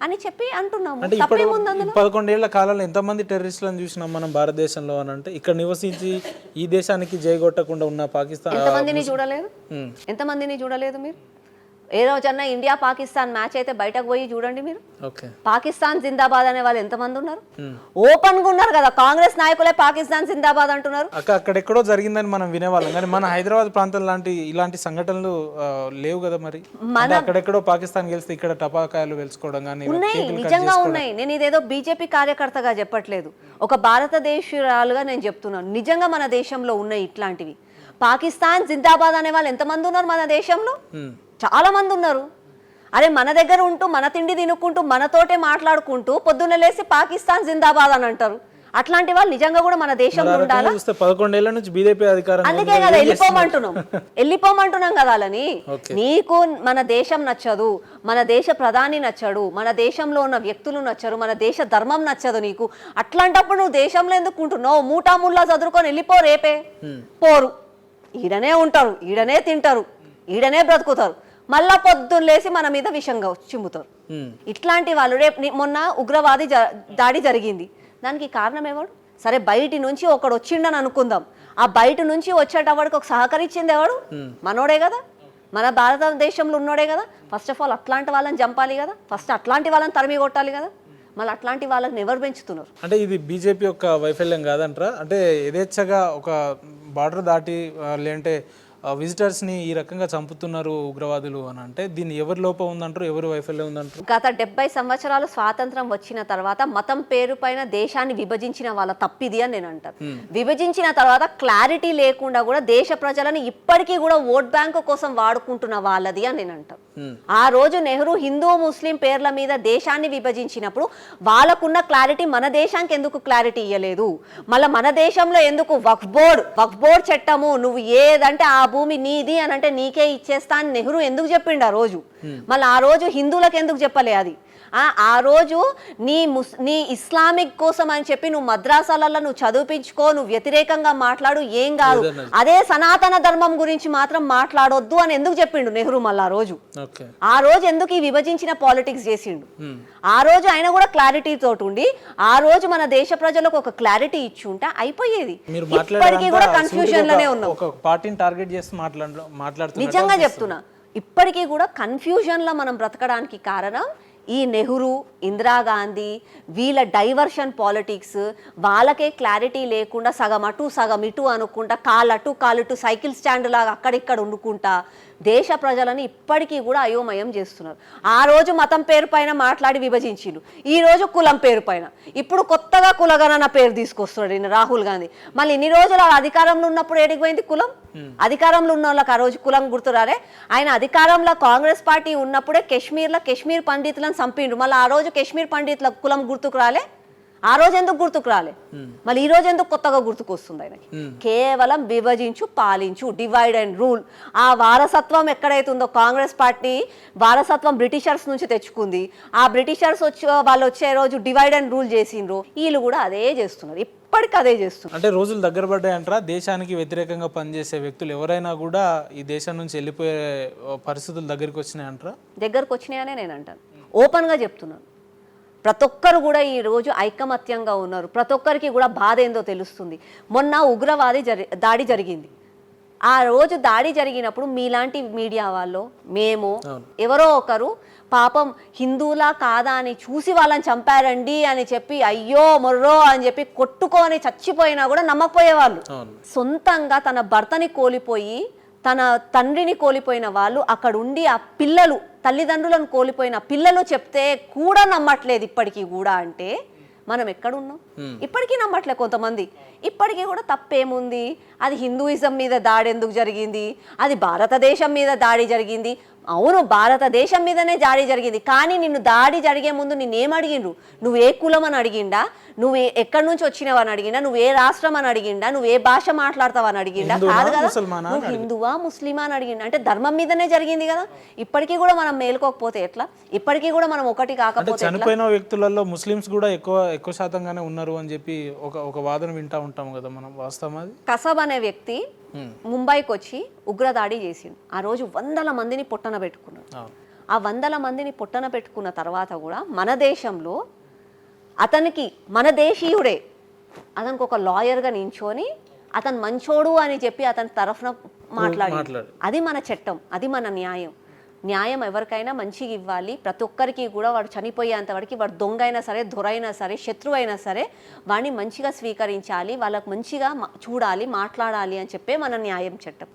అని చెప్పి అంటున్నాము. అంటే ఇప్పుడు తప్పేముంది అందులో? 11 ఏళ్ల కాలంలో ఎంతమంది టెర్రరిస్టులను చూసినాం మనం భారతదేశంలో అని అంటే, ఇక్కడ నివసించి ఈ దేశానికి జయగొట్టకుండా ఉన్న పాకిస్తాన్ ఎంతమందిని చూడలేదు? ఎంతమందిని చూడలేదు మీరు? ఏ రోజన్నా ఇండియా పాకిస్తాన్ మ్యాచ్ అయితే బయటకు పోయి చూడండి మీరు. ఓకే, పాకిస్తాన్ జిందాబాద్ అనే వాళ్ళు ఎంతమంది ఉన్నారు? ఓపెన్ గా ఉన్నారు కదా, కాంగ్రెస్ నాయకులే పాకిస్తాన్ జిందాబాద్ అంటున్నారు. అక్కడెక్కడో జరిగిందని మనం వినేవాళ్ళం, కానీ మన హైదరాబాద్ ప్రాంతం లాంటి ఇలాంటి సంఘటనలు లేవు కదా మరి. అంటే అక్కడెక్కడో పాకిస్తాన్ గెలిస్తే ఇక్కడ టపాకాయలు వెలుసుకోవడం కానీ ఉన్నాయి, నిజంగా ఉన్నాయి. నేను ఇదేదో బీజేపీ కార్యకర్తగా చెప్పట్లేదు, ఒక భారతదేశీయురాలుగా నేను చెప్తున్నాను. నిజంగా మన దేశంలో ఉన్నాయి ఇట్లాంటివి. పాకిస్తాన్ జిందాబాద్ అనే వాళ్ళు ఎంతమంది ఉన్నారు మన దేశంలో? చాలా మంది ఉన్నారు. అరే మన దగ్గర ఉంటూ మన తిండి తినుకుంటూ మనతోటే మాట్లాడుకుంటూ పొద్దున్న లేసి పాకిస్తాన్ జిందాబాద్ అని అంటారు. అట్లాంటి వాళ్ళు నిజంగా కూడా మన దేశంలో ఉండాలా? 11 ఏళ్ల నుంచి బీజేపీ అధికారం, అందుకే కదా వెళ్ళిపోమంటున్నాం కదా. వాళ్ళని నీకు మన దేశం నచ్చదు, మన దేశ ప్రధాని నచ్చడు, మన దేశంలో ఉన్న వ్యక్తులు నచ్చరు, మన దేశ ధర్మం నచ్చదు నీకు. అట్లాంటప్పుడు నువ్వు దేశంలో ఎందుకు ఉంటున్నావు? మూటా ముల్లా చదువుకొని వెళ్ళిపో, రేపే పోరు. ఈడనే ఉంటారు, ఈడనే తింటారు, ఈడనే బ్రతుకుతారు, మళ్ళా పొద్దున్న లేసి మన మీద విషంగా చిమ్ముతారు. ఇట్లాంటి వాళ్ళు రేపు మొన్న ఉగ్రవాది దాడి జరిగింది, దానికి కారణం ఎవడు? సరే బయటి నుంచి ఒకడు వచ్చిండని అనుకుందాం, ఆ బయట నుంచి వచ్చేటవాడికి ఒక సహకరించింది ఎవడు? మనోడే కదా, మన భారతదేశంలో ఉన్నోడే కదా. ఫస్ట్ ఆఫ్ ఆల్ అట్లాంటి వాళ్ళని చంపాలి కదా, ఫస్ట్ అట్లాంటి వాళ్ళని తరిమి కొట్టాలి కదా. మళ్ళీ అట్లాంటి వాళ్ళని ఎవరు పెంచుతున్నారు? అంటే ఇది బీజేపీ యొక్క వైఫల్యం కాదంటారా? అంటే యథేచ్ఛగా ఒక బార్డర్ దాటి లేదంటే విజిటర్స్ని ఈ రకంగా చంపుతున్నారు ఉగ్రవాదులు అని అంటే, దీన్ని ఎవరి లోపం ఉందంటారు, ఎవరి వైఫల్యం ఉందంటారు? గత 70 సంవత్సరాలు స్వాతంత్రం వచ్చిన తర్వాత మతం పేరు పైన దేశాన్ని విభజించిన వాళ్ళ తప్పిది అని నేను అంటాను. విభజించిన తర్వాత క్లారిటీ లేకుండా కూడా దేశ ప్రజలను ఇప్పటికీ కూడా ఓట్ బ్యాంకు కోసం వాడుకుంటున్న వాళ్ళది అని నేను అంటాను. ఆ రోజు నెహ్రూ హిందూ ముస్లిం పేర్ల మీద దేశాన్ని విభజించినప్పుడు వాళ్ళకున్న క్లారిటీ మన దేశానికి ఎందుకు క్లారిటీ ఇవ్వలేదు? మళ్ళీ మన దేశంలో ఎందుకు వక్ఫ్ బోర్డ్ చట్టము, నువ్వు ఏదంటే ఆ భూమి నీది అని అంటే నీకే ఇచ్చేస్తా అని నెహ్రూ ఎందుకు చెప్పిండు ఆ రోజు? మళ్ళీ ఆ రోజు హిందువులకు ఎందుకు చెప్పలే అది? ఆ రోజు నీ ఇస్లామిక్ కోసం అని చెప్పి నువ్వు మద్రాసాలలో నువ్వు చదివించుకో, నువ్వు వ్యతిరేకంగా మాట్లాడు, ఏం కాదు, అదే సనాతన ధర్మం గురించి మాత్రం మాట్లాడొద్దు అని ఎందుకు చెప్పిండు నెహ్రూ? మళ్ళీ ఆ రోజు ఎందుకు ఈ విభజించిన పాలిటిక్స్ చేసిండు? ఆ రోజు ఆయన కూడా క్లారిటీ తోటి ఉండి ఆ రోజు మన దేశ ప్రజలకు ఒక క్లారిటీ ఇచ్చి ఉంటే అయిపోయేది. ఇప్పటికీ కూడా కన్ఫ్యూజన్ లోనే ఉన్నాం. నిజంగా చెప్తున్నా, ఇప్పటికీ కూడా కన్ఫ్యూజన్ లో మనం బ్రతకడానికి కారణం ఈ నెహ్రూ, ఇందిరాగాంధీ, వీళ్ళ డైవర్షన్ పాలిటిక్స్. వాళ్ళకే క్లారిటీ లేకుండా సగం అటు సగం ఇటు అనుకుంటా, కాళ్ళటు కాళ్ళటు సైకిల్ స్టాండ్ లాగా అక్కడిక్కడ వండుకుంటా దేశ ప్రజలని ఇప్పటికీ కూడా అయోమయం చేస్తున్నారు. ఆ రోజు మతం పేరు పైన మాట్లాడి విభజించిండు, ఈ రోజు కులం పేరు పైన. ఇప్పుడు కొత్తగా కులగణన పేరు తీసుకొస్తున్నాడు ఈయన రాహుల్ గాంధీ. మళ్ళీ ఇన్ని రోజులు అధికారంలో ఉన్నప్పుడు ఏడికి పోయింది కులం? అధికారంలో ఉన్న వాళ్ళకి ఆ రోజు కులం గుర్తురాలే? ఆయన అధికారంలో కాంగ్రెస్ పార్టీ ఉన్నప్పుడే కశ్మీర్ పండితులను చంపిండు, మళ్ళీ ఆ రోజు కశ్మీర్ పండితుల కులం గుర్తుకు రాలే? ఆ రోజు ఎందుకు గుర్తుకు రాలే? మళ్ళీ ఈ రోజు ఎందుకు కొత్తగా గుర్తుకు వస్తుంది ఆయనకి? కేవలం విభజించు పాలించు, డివైడ్ అండ్ రూల్. ఆ వారసత్వం ఎక్కడైతే ఉందో, కాంగ్రెస్ పార్టీ వారసత్వం బ్రిటిషర్స్ నుంచి తెచ్చుకుంది. ఆ బ్రిటిషర్స్ వాళ్ళు వచ్చే రోజు డివైడ్ అండ్ రూల్ చేసిండ్రు, వీళ్ళు కూడా అదే చేస్తున్నారు, ఇప్పటికీ అదే చేస్తున్నారు. అంటే రోజులు దగ్గర పడ్డాయంటారా? దేశానికి వ్యతిరేకంగా పనిచేసే వ్యక్తులు ఎవరైనా కూడా ఈ దేశం నుంచి వెళ్ళిపోయే పరిస్థితులు దగ్గరికి వచ్చినాయంటారా? దగ్గరకు వచ్చినాయనే నేను అంటాను, ఓపెన్గా చెప్తున్నాను. ప్రతి ఒక్కరు కూడా ఈరోజు ఐకమత్యంగా ఉన్నారు, ప్రతి ఒక్కరికి కూడా బాధ ఏందో తెలుస్తుంది. మొన్న ఉగ్రవాది దాడి జరిగింది, ఆ రోజు దాడి జరిగినప్పుడు మీలాంటి మీడియా వాళ్ళు మేము ఎవరో ఒకరు పాపం హిందువులా కాదా అని చూసి వాళ్ళని చంపారండి అని చెప్పి అయ్యో మొర్రో అని చెప్పి కొట్టుకొని చచ్చిపోయినా కూడా నమ్మకపోయేవాళ్ళు. సొంతంగా తన భర్తని కోల్పోయి తన తండ్రిని కోల్పోయిన వాళ్ళు అక్కడ ఉండి ఆ పిల్లలు, తల్లిదండ్రులను కోల్పోయిన పిల్లలు చెప్తే కూడా నమ్మట్లేదు ఇప్పటికీ కూడా. అంటే మనం ఎక్కడున్నాం? ఇప్పటికీ నమ్మట్లే కొంతమంది. ఇప్పటికీ కూడా తప్పేముంది? అది హిందూయిజం మీద దాడి ఎందుకు జరిగింది? అది భారతదేశం మీద దాడి జరిగింది. అవును, భారతదేశం మీదనే దాడి జరిగింది, కానీ నిన్ను దాడి జరిగే ముందు నిన్నేం అడిగిండ్రు? నువ్వు ఏ కులం అని అడిగిండా? నువ్వు ఎక్కడి నుంచి వచ్చినావు అని అడిగిండా? నువ్వు ఏ రాష్ట్రం అని అడిగిండా? నువ్వు ఏ భాష మాట్లాడతావు అని అడిగిండా? కాదు కదా, నువ్వు హిందువా ముస్లిమా అని అడిగిండా? అంటే ధర్మం మీదనే జరిగింది కదా. ఇప్పటికీ కూడా మనం మేలుకోకపోతే ఎట్లా? ఇప్పటికీ కూడా మనం ఒకటి కాకపోతే చనిపోయిన వ్యక్తులలో ముస్లిమ్స్ కూడా ఎక్కువ శాతంగానే ఉన్నారు అని చెప్పి ఒక వాదన వింటా ఉంటాం కదా మనం. వాస్తవం అది. కసబ్ అనే వ్యక్తి ముంబైకి వచ్చి ఉగ్రదాడి చేసిండు. ఆ రోజు 100 మందిని పొట్టన పెట్టుకున్నాడు. ఆ 100 మందిని పొట్టన పెట్టుకున్న తర్వాత కూడా మన దేశంలో అతనికి మన దేశీయుడే అతనికి ఒక లాయర్గా నించొని అతను మంచోడు అని చెప్పి అతని తరఫున మాట్లాడి అది మన చట్టం, అది మన న్యాయం. న్యాయం ఎవరికైనా మంచిగా ఇవ్వాలి. ప్రతి ఒక్కరికి కూడా వాడు చనిపోయేంత వరకు వాడు దొంగ అయినా సరే, దొరైనా సరే, శత్రువు అయినా సరే వాడిని మంచిగా స్వీకరించాలి, వాళ్ళకు మంచిగా చూడాలి, మాట్లాడాలి అని చెప్పే మన న్యాయం చట్టం.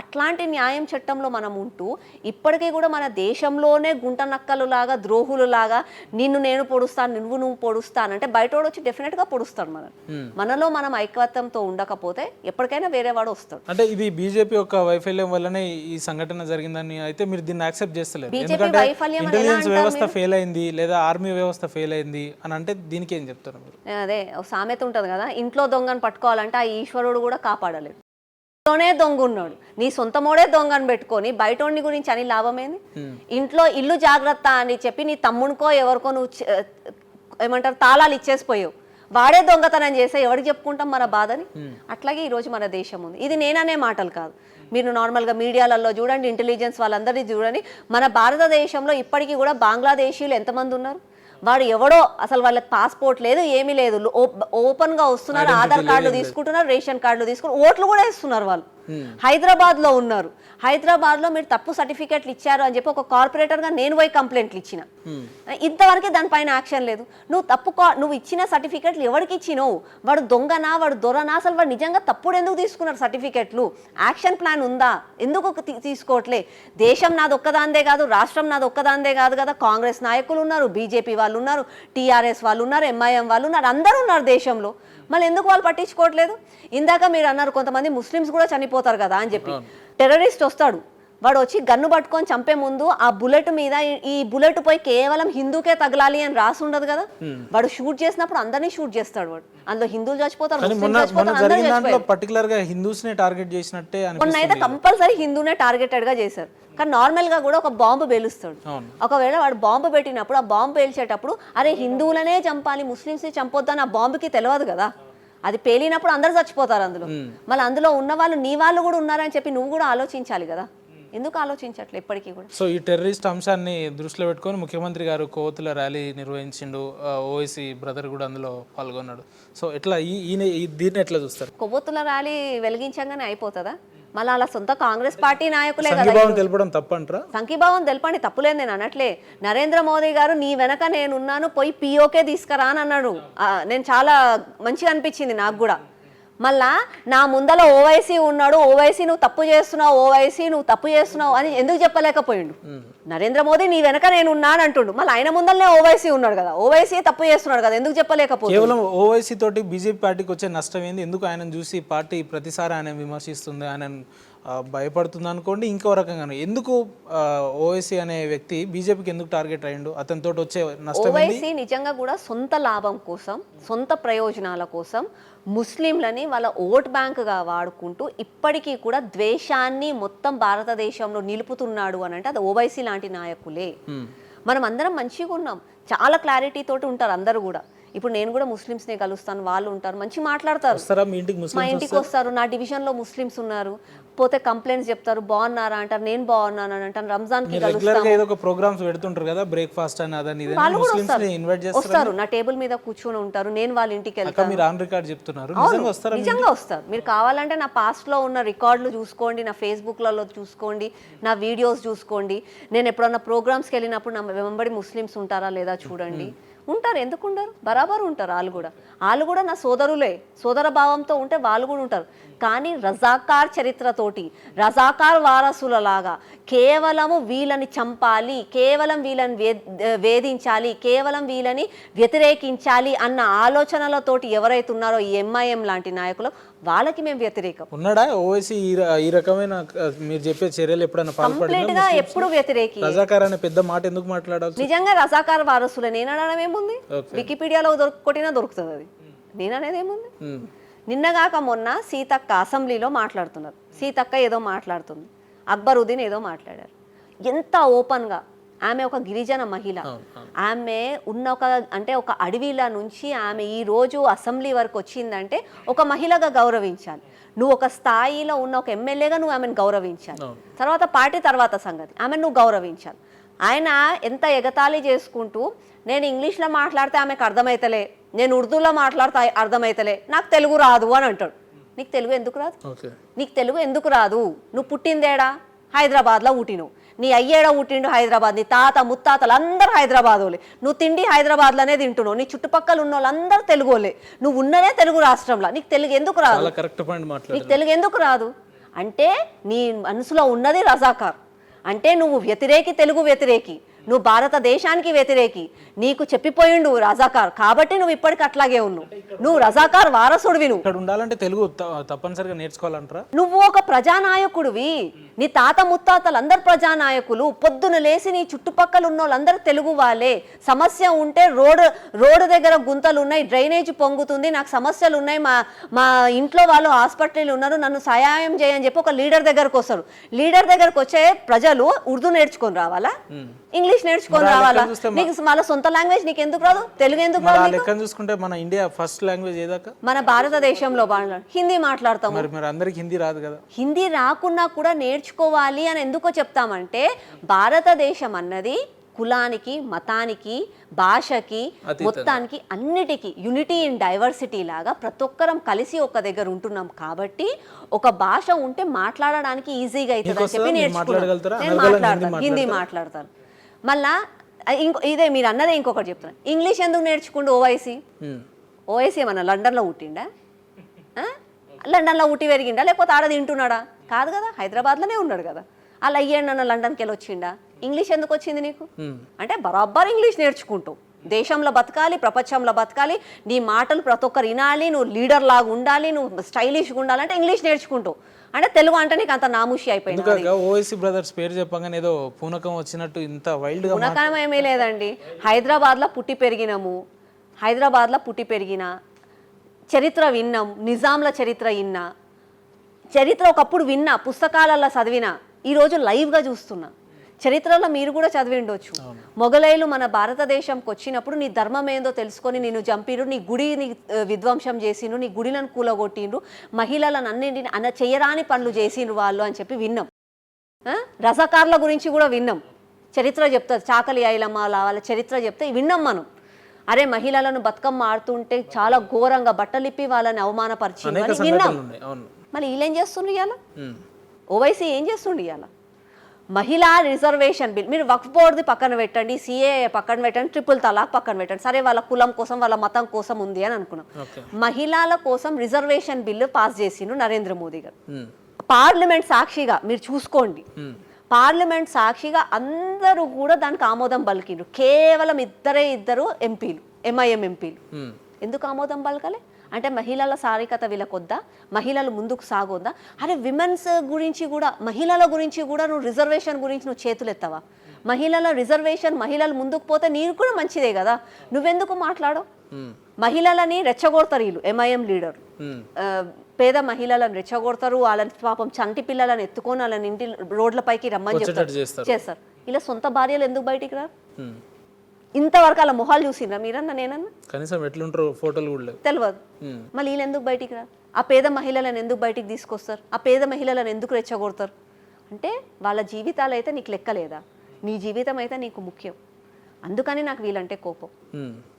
అట్లాంటి న్యాయం చట్టంలో మనం ఉంటూ ఇప్పటికీ కూడా మన దేశంలోనే గుంట నక్కలు లాగా, ద్రోహులు లాగా నిన్ను నేను పొడుస్తాను, నువ్వు పొడుస్తానంటే బయటోడు వచ్చి డెఫినెట్గా పొడుస్తాడు. మనలో మనం ఐకమత్యంతో ఉండకపోతే ఎప్పటికైనా వేరే వాడు వస్తాడు. అంటే ఇది బీజేపీ యొక్క వైఫల్యం వల్లనే ఈ సంఘటన జరిగిందని అయితే మీరు దీన్ని యాక్సెప్ట్ చేస్తలేదు. బీజేపీ వైఫల్యం ఇంటెలిజెన్స్ వ్యవస్థ ఫెయిల్ అయింది లేదా ఆర్మీ వ్యవస్థ ఫెయిల్ అయింది అని అంటే దీనికి ఏం చెప్తారు మీరు? అదే సామెత ఉంటుంది కదా, ఇంట్లో దొంగను పట్టుకోవాలంటే ఆ ఈశ్వరుడు కూడా కాపాడలేడు. ఇంట్లోనే దొంగ ఉన్నాడు, నీ సొంతమోడే దొంగను పెట్టుకొని బయటోడిని గురించి అని లాభమేంది? ఇంట్లో ఇల్లు జాగ్రత్త అని చెప్పి నీ తమ్మునికో ఎవరికో నువ్వు ఏమంటారు తాళాలు ఇచ్చేసిపోయావు, వాడే దొంగతనం చేస్తే ఎవరికి చెప్పుకుంటాం మన బాధని? అట్లాగే ఈరోజు మన దేశం ఉంది. ఇది నేననే మాటలు కాదు, మీరు నార్మల్గా మీడియాలలో చూడండి, ఇంటెలిజెన్స్ వాళ్ళందరినీ చూడండి. మన భారతదేశంలో ఇప్పటికీ కూడా బంగ్లాదేశీయులు ఎంతమంది ఉన్నారు? వాడు ఎవడో అసలు వాళ్ళకి పాస్పోర్ట్ లేదు, ఏమీ లేదు, ఓపెన్గా వస్తున్నారు, ఆధార్ కార్డులు తీసుకుంటున్నారు, రేషన్ కార్డులు తీసుకుంటారు, ఓట్లు కూడా ఇస్తున్నారు. వాళ్ళు హైదరాబాద్లో ఉన్నారు. హైదరాబాద్లో మీరు తప్పు సర్టిఫికేట్లు ఇచ్చారు అని చెప్పి ఒక కార్పొరేటర్గా నేను పోయి కంప్లైంట్లు ఇచ్చిన, ఇంతవరకు దానిపైన యాక్షన్ లేదు. నువ్వు ఇచ్చిన సర్టిఫికేట్లు ఎవరికి ఇచ్చినావు? వాడు దొంగనా, వాడు దొరనా, అసలు వాడు నిజంగా తప్పుడు ఎందుకు తీసుకున్నారు సర్టిఫికేట్లు? యాక్షన్ ప్లాన్ ఉందా? ఎందుకు తీసుకోవట్లే? దేశం నాది ఒక్కదాందే కాదు, రాష్ట్రం నాది ఒక్కదాందే కాదు కదా, కాంగ్రెస్ నాయకులు ఉన్నారు, బీజేపీ వాళ్ళు ఉన్నారు, టీఆర్ఎస్ వాళ్ళు ఉన్నారు, ఎంఐఎం వాళ్ళు ఉన్నారు, అందరూ ఉన్నారు దేశంలో. మళ్ళీ ఎందుకు వాళ్ళు పట్టించుకోవట్లేదు? ఇందాక మీరు అన్నారు కొంతమంది ముస్లిమ్స్ కూడా చనిపోతారు కదా అని చెప్పి. టెర్రరిస్ట్ వస్తాడు, వాడు వచ్చి గన్ను పట్టుకొని చంపే ముందు ఆ బుల్లెట్ మీద ఈ బుల్లెట్ పోయి కేవలం హిందూకే తగలాలి అని రాసి ఉండదు కదా. వాడు షూట్ చేసినప్పుడు అందరినీ షూట్ చేస్తాడు. వాడు అందులో హిందువులు చచ్చిపోతారు, మొన్నైతే కంపల్సరీ హిందూనే టార్గెటెడ్ గా చేశారు. కానీ నార్మల్ గా కూడా ఒక బాంబు పేలుస్తాడు. ఒకవేళ వాడు బాంబు పెట్టినప్పుడు ఆ బాంబు పేల్చేటప్పుడు అరే హిందువులనే చంపాలి, ముస్లింస్ ని చంపొద్దని ఆ బాంబుకి తెలియదు కదా. అది పేలినప్పుడు అందరు చచ్చిపోతారు అందులో. మళ్ళీ అందులో ఉన్న వాళ్ళు నీ వాళ్ళు కూడా ఉన్నారని చెప్పి నువ్వు కూడా ఆలోచించాలి కదా. ఎందుకు ఆలోచించట్లే ఇప్పటికీ కూడా? సో ఈ టెర్రరిస్ట్ అంశాన్ని దృష్టిలో పెట్టుకొని ముఖ్యమంత్రి గారు కోవతుల ర్యాలీ నిర్వహించిండు, ఓవైసీ బ్రదర్ కూడా అందులో పాల్గొన్నాడు. సో ఎట్లా దీన్ని ఎట్లా చూస్తారు? కొవ్వొత్తుల ర్యాలీ వెలిగించగానే అయిపోతుందా? మళ్ళీ అలా సొంత కాంగ్రెస్ పార్టీ నాయకులే తెలపడం తప్పంటారా? సంఘీభావం తెలపండి, తప్పులేదు, నేను అనట్లే. నరేంద్ర మోదీ గారు నీ వెనక నేనున్నాను, పోయి పిఓకే తీసుకురా అని అన్నాడు. నేను చాలా మంచిగా అనిపించింది నాకు కూడా. మళ్ళా నా ముందల ఓవైసీ ఉన్నాడు, ఓవైసీ నువ్వు తప్పు చేస్తున్నావు, ఓవైసీ నువ్వు తప్పు చేస్తున్నావు అని ఎందుకు చెప్పలేకపోయిండు? నరేంద్ర మోదీ నీ వెనక నేను ఉన్నాను అంటుండు, మళ్ళీ ఆయన ముందరనే ఓవైసీ ఉన్నాడు కదా, ఓవైసీ తప్పు చేస్తున్నాడు కదా, ఎందుకు చెప్పలేకపోయిండు? కేవలం ఓవైసీ తోటి బీజేపీ పార్టీకి వచ్చే నష్టం ఏంది? ఎందుకు ఆయనను చూసి పార్టీ ప్రతిసారి ఆయన విమర్శిస్తుంది, ఆయన భయపడుతుంది అనుకోండి, ఇంకో రకంగా ఎందుకు ఓవైసీ అనే వ్యక్తి బీజేపీకి ఎందుకు టార్గెట్ అయ్యిండు? అతనితో వచ్చే నష్టం ఓవైసీ నిజంగా కూడా సొంత లాభం కోసం, సొంత ప్రయోజనాల కోసం ముస్లింలని వాళ్ళ ఓట్ బ్యాంక్గా వాడుకుంటూ ఇప్పటికీ కూడా ద్వేషాన్ని మొత్తం భారతదేశంలో నిలుపుతున్నాడు అని అంటే అది ఓవైసీ లాంటి నాయకులే. మనం అందరం మంచిగా ఉన్నాం, చాలా క్లారిటీ తోటి ఉంటారు అందరూ కూడా. ఇప్పుడు నేను కూడా ముస్లిమ్స్నే కలుస్తాను, వాళ్ళు ఉంటారు, మంచి మాట్లాడతారు, మా ఇంటికి వస్తారు. నా డివిజన్లో ముస్లిమ్స్ ఉన్నారు, పోతే కంప్లైంట్స్ చెప్తారు, బాగున్నారా అంటారు, నేను బాగున్నాను అని అంటాను. రంజాన్ కి వాళ్ళు కూడా వస్తారు, నా టేబుల్ మీద కూర్చొని ఉంటారు, నేను వాళ్ళ ఇంటికి వెళ్తాను. నిజంగా వస్తారు. మీరు కావాలంటే నా పాస్ట్ లో ఉన్న రికార్డులు చూసుకోండి, నా ఫేస్బుక్లలో చూసుకోండి, నా వీడియోస్ చూసుకోండి. నేను ఎప్పుడన్నా ప్రోగ్రామ్స్కి వెళ్ళినప్పుడు నా వెంబడి ముస్లిమ్స్ ఉంటారా లేదా చూడండి. ఉంటారు, ఎందుకు ఉండరు? బరాబర్ ఉంటారు. వాళ్ళు కూడా నా సోదరులే, సోదర భావంతో ఉంటే వాళ్ళు కూడా ఉంటారు. కానీ రజాకార్ చరిత్రతోటి, రజాకార్ వారసులలాగా కేవలము వీళ్ళని చంపాలి, కేవలం వీళ్ళని వేధించాలి, కేవలం వీళ్ళని వ్యతిరేకించాలి అన్న ఆలోచనలతోటి ఎవరైతే ఉన్నారో ఈ ఎంఐఎం లాంటి నాయకులు, వాళ్ళకి మేము వ్యతిరేకం. ఉన్నాడా ఓవైసీ ఈ రకమైన మీరు చెప్పే చర్యలు ఎప్పుడైనా కంప్లీట్ గా ఎప్పుడు వ్యతిరేకి? రజాకార్ అనే పెద్ద మాట ఎందుకు మాట్లాడాలి? నిజంగా రజాకార్ వారసులే. నేను అనడం ఏముంది, వికీపీడియాలో కొట్టినా దొరుకుతుంది అది. నేను అనేది ఏముంది? నిన్నగాక మొన్న సీతక్క అసెంబ్లీలో మాట్లాడుతున్నారు, సీతక్క ఏదో మాట్లాడుతుంది, అక్బరుద్దీన్ ఏదో మాట్లాడారు. ఎంత ఓపెన్గా, ఆమె ఒక గిరిజన మహిళ, ఆమె ఉన్న ఒక అడవిల నుంచి ఆమె ఈ రోజు అసెంబ్లీ వరకు వచ్చిందంటే ఒక మహిళగా గౌరవించాలి. నువ్వు ఒక స్థాయిలో ఉన్న ఒక ఎమ్మెల్యేగా నువ్వు ఆమెను గౌరవించాలి. తర్వాత పార్టీ తర్వాత సంగతి, ఆమెను నువ్వు గౌరవించాలి. ఆయన ఎంత ఎగతాళి చేసుకుంటూ నేను ఇంగ్లీష్లో మాట్లాడితే ఆమెకు అర్థమవుతలే, నేను ఉర్దూలో మాట్లాడితే అర్థమవుతలే, నాకు తెలుగు రాదు అని అంటాడు. నీకు తెలుగు ఎందుకు రాదు? నీకు తెలుగు ఎందుకు రాదు? నువ్వు పుట్టిందేడా? హైదరాబాద్లో పుట్టిను. నీ అయ్యేడా పుట్టిండు హైదరాబాద్, నీ తాత ముత్తాతలు అందరూ హైదరాబాద్ వాళ్ళే. నువ్వు తిండి హైదరాబాద్లోనే తింటున్నావు. నీ చుట్టుపక్కల ఉన్న వాళ్ళందరూ తెలుగు వాళ్ళే. నువ్వు ఉన్నదే తెలుగు రాష్ట్రంలో. నీకు తెలుగు ఎందుకు రాదు? నీకు తెలుగు ఎందుకు రాదు అంటే నీ మనసులో ఉన్నది రజాకార్. అంటే నువ్వు వ్యతిరేకి, తెలుగు వ్యతిరేకి, నువ్వు భారతదేశానికి వ్యతిరేకి. నీకు చెప్పిపోయిండు రజాకార్, కాబట్టి నువ్వు ఇప్పటికి అట్లాగే ఉన్నావు. నువ్వు రజాకార్ వారసుడివి. నువ్వు ఇక్కడ ఉండాలంటే తెలుగు తప్పనిసరిగా నేర్చుకోవాలంటారా? నువ్వు ఒక ప్రజానాయకుడివి. నీ తాత ముత్తాతలు అందరు ప్రజానాయకులు. పొద్దున లేసి నీ చుట్టుపక్కల ఉన్న వాళ్ళందరూ తెలుగు వాళ్ళే. సమస్య ఉంటే రోడ్డు దగ్గర గుంతలు ఉన్నాయి, డ్రైనేజ్ పొంగుతుంది, నాకు సమస్యలు ఉన్నాయి, మా ఇంట్లో వాళ్ళు హాస్పిటల్ ఉన్నారు, నన్ను సహాయం చేయని చెప్పి ఒక లీడర్ దగ్గరకు వస్తారు. లీడర్ దగ్గరకు వచ్చే ప్రజలు ఉర్దూ నేర్చుకొని రావాలా? ఇంగ్లీష్ నేర్చుకొని రావాలా? నీకు వాళ్ళ సొంత లాంగ్వేజ్ నీకు ఎందుకు రాదు? తెలుగు ఎందుకు రాదు? లెక్కన చూసుకుంటే మన ఇండియా ఫస్ట్ లాంగ్వేజ్ ఏదాకా? మన భారతదేశంలో హిందీ మాట్లాడతాము. మరి అందరికి హిందీ రాదు కదా? హిందీ రాకున్నా కూడా నేర్చుకోవాలి అని ఎందుకో చెప్తామంటే, భారతదేశం అన్నది కులానికి, మతానికి, భాషకి, మొత్తానికి అన్నిటికీ యూనిటీ ఇన్ డైవర్సిటీ లాగా ప్రతి ఒక్కరం కలిసి ఒక దగ్గర ఉంటున్నాం. కాబట్టి ఒక భాష ఉంటే మాట్లాడడానికి ఈజీగా అవుతుంది అని చెప్పి నేర్చుకున్నాను. నేను మాట్లాడతాను, హిందీ మాట్లాడతాను. మళ్ళా ఇదే మీరు అన్నదే ఇంకొకటి చెప్తున్నాను. ఇంగ్లీష్ ఎందుకు నేర్చుకుంటూ? ఓవైసీ ఏమన్నా లండన్లో పుట్టిండా? లండన్లో పుట్టి పెరిగిండా? లేకపోతే ఆడ తింటున్నాడా? కాదు కదా, హైదరాబాద్లోనే ఉన్నాడు కదా. అలా అయ్యాడన్న లండన్కి వెళ్ళి వచ్చిండా? ఇంగ్లీష్ ఎందుకు వచ్చింది నీకు అంటే బరాబర్ ఇంగ్లీష్ నేర్చుకుంటావు. దేశంలో బతకాలి, ప్రపంచంలో బతకాలి, నీ మాటలు ప్రతి ఒక్కరు వినాలి, నువ్వు లీడర్ లాగా ఉండాలి, నువ్వు స్టైలిష్గా ఉండాలంటే ఇంగ్లీష్ నేర్చుకుంటావు. అంటే తెలుగు అంటే నీకు అంత నాముషి అయిపోయింది. ఓవైసీ బ్రదర్స్ పేరు చెప్పగానే ఏదో పూనకం వచ్చినట్టు ఇంత వైల్డ్ గా. పూనకం ఏమీ లేదండి. హైదరాబాద్లో పుట్టి పెరిగిన చరిత్ర విన్నాం, నిజాంల చరిత్ర విన్నా, చరిత్ర ఒకప్పుడు విన్నా, పుస్తకాలలో చదివినా, ఈరోజు లైవ్గా చూస్తున్నా. చరిత్రలో మీరు కూడా చదివి ఉండొచ్చు. మొఘలైలు మన భారతదేశంకి వచ్చినప్పుడు నీ ధర్మం ఏందో తెలుసుకొని నిన్ను చంపిరు, నీ గుడిని విధ్వంసం చేసిండ్రు, నీ గుడిలను కూలగొట్టిండ్రు, మహిళలను అన్నింటిని చెయ్యరాని పనులు చేసిండ్రు వాళ్ళు అని చెప్పి విన్నాం. రజాకార్ల గురించి కూడా విన్నాం. చరిత్ర చెప్తుంది, చాకలి ఐలమ్మ వాళ్ళ చరిత్ర చెప్తే విన్నాం మనం. అరే మహిళలను బతుకమ్మ ఆడుతుంటే చాలా ఘోరంగా బట్టలిప్పి వాళ్ళని అవమానపరిచింది విన్నాం. మళ్ళీ వీళ్ళేం చేస్తుండ్రు ఇవాళ? ఓవైసీ ఏం చేస్తుండ్రు ఇవాళ? మహిళా రిజర్వేషన్ బిల్ మీరు వక్ఫ్ బోర్డుది పక్కన పెట్టండి, సిఏ పక్కన పెట్టండి, ట్రిపుల్ తలాక్ పక్కన పెట్టండి. సరే వాళ్ళ కులం కోసం, వాళ్ళ మతం కోసం ఉంది అని అనుకున్నాం. మహిళల కోసం రిజర్వేషన్ బిల్లు పాస్ చేసిండు నరేంద్ర మోదీ గారు. పార్లమెంట్ సాక్షిగా మీరు చూసుకోండి, పార్లమెంట్ సాక్షిగా అందరూ కూడా దానికి ఆమోదం పలికిండ్రు. కేవలం ఇద్దరు ఎంపీలు, ఎంఐఎం ఎంపీలు. ఎందుకు ఆమోదం పలకలే అంటే మహిళల సారికత వీళ్ళకొద్దా, మహిళలు ముందుకు సాగొద్దా? అరే విమెన్స్ గురించి కూడా, మహిళల గురించి కూడా నువ్వు రిజర్వేషన్ గురించి నువ్వు చేతులు ఎత్తావా? మహిళల రిజర్వేషన్, మహిళలు ముందుకు పోతే నీకు కూడా మంచిదే కదా, నువ్వెందుకు మాట్లాడవు? మహిళలని రెచ్చగొడతారు వీళ్ళు, ఎంఐఎం లీడర్. పేద మహిళలను రెచ్చగొడతారు, వాళ్ళని పాపం చంటి పిల్లలను ఎత్తుకొని వాళ్ళని ఇంటి రోడ్లపైకి రమ్మని చేస్తారు. ఇలా సొంత భార్యలు ఎందుకు బయటికి రారు? ఇంతవరకు అలా మొహాలు చూసిండ్రా మీరన్నా, నేనన్నా? కనీసం ఎట్లుంటారు ఫోటోలు కూడా తెలియదు. మళ్ళీ వీళ్ళు ఎందుకు బయటికి రారు? ఆ పేద మహిళలను ఎందుకు బయటికి తీసుకొస్తారు? ఆ పేద మహిళలను ఎందుకు రెచ్చగొడతారు? అంటే వాళ్ళ జీవితాలు అయితే నీకు లెక్కలేదా? నీ జీవితం అయితే నీకు ముఖ్యం. అందుకని నాకు వీళ్ళంటే కోపం.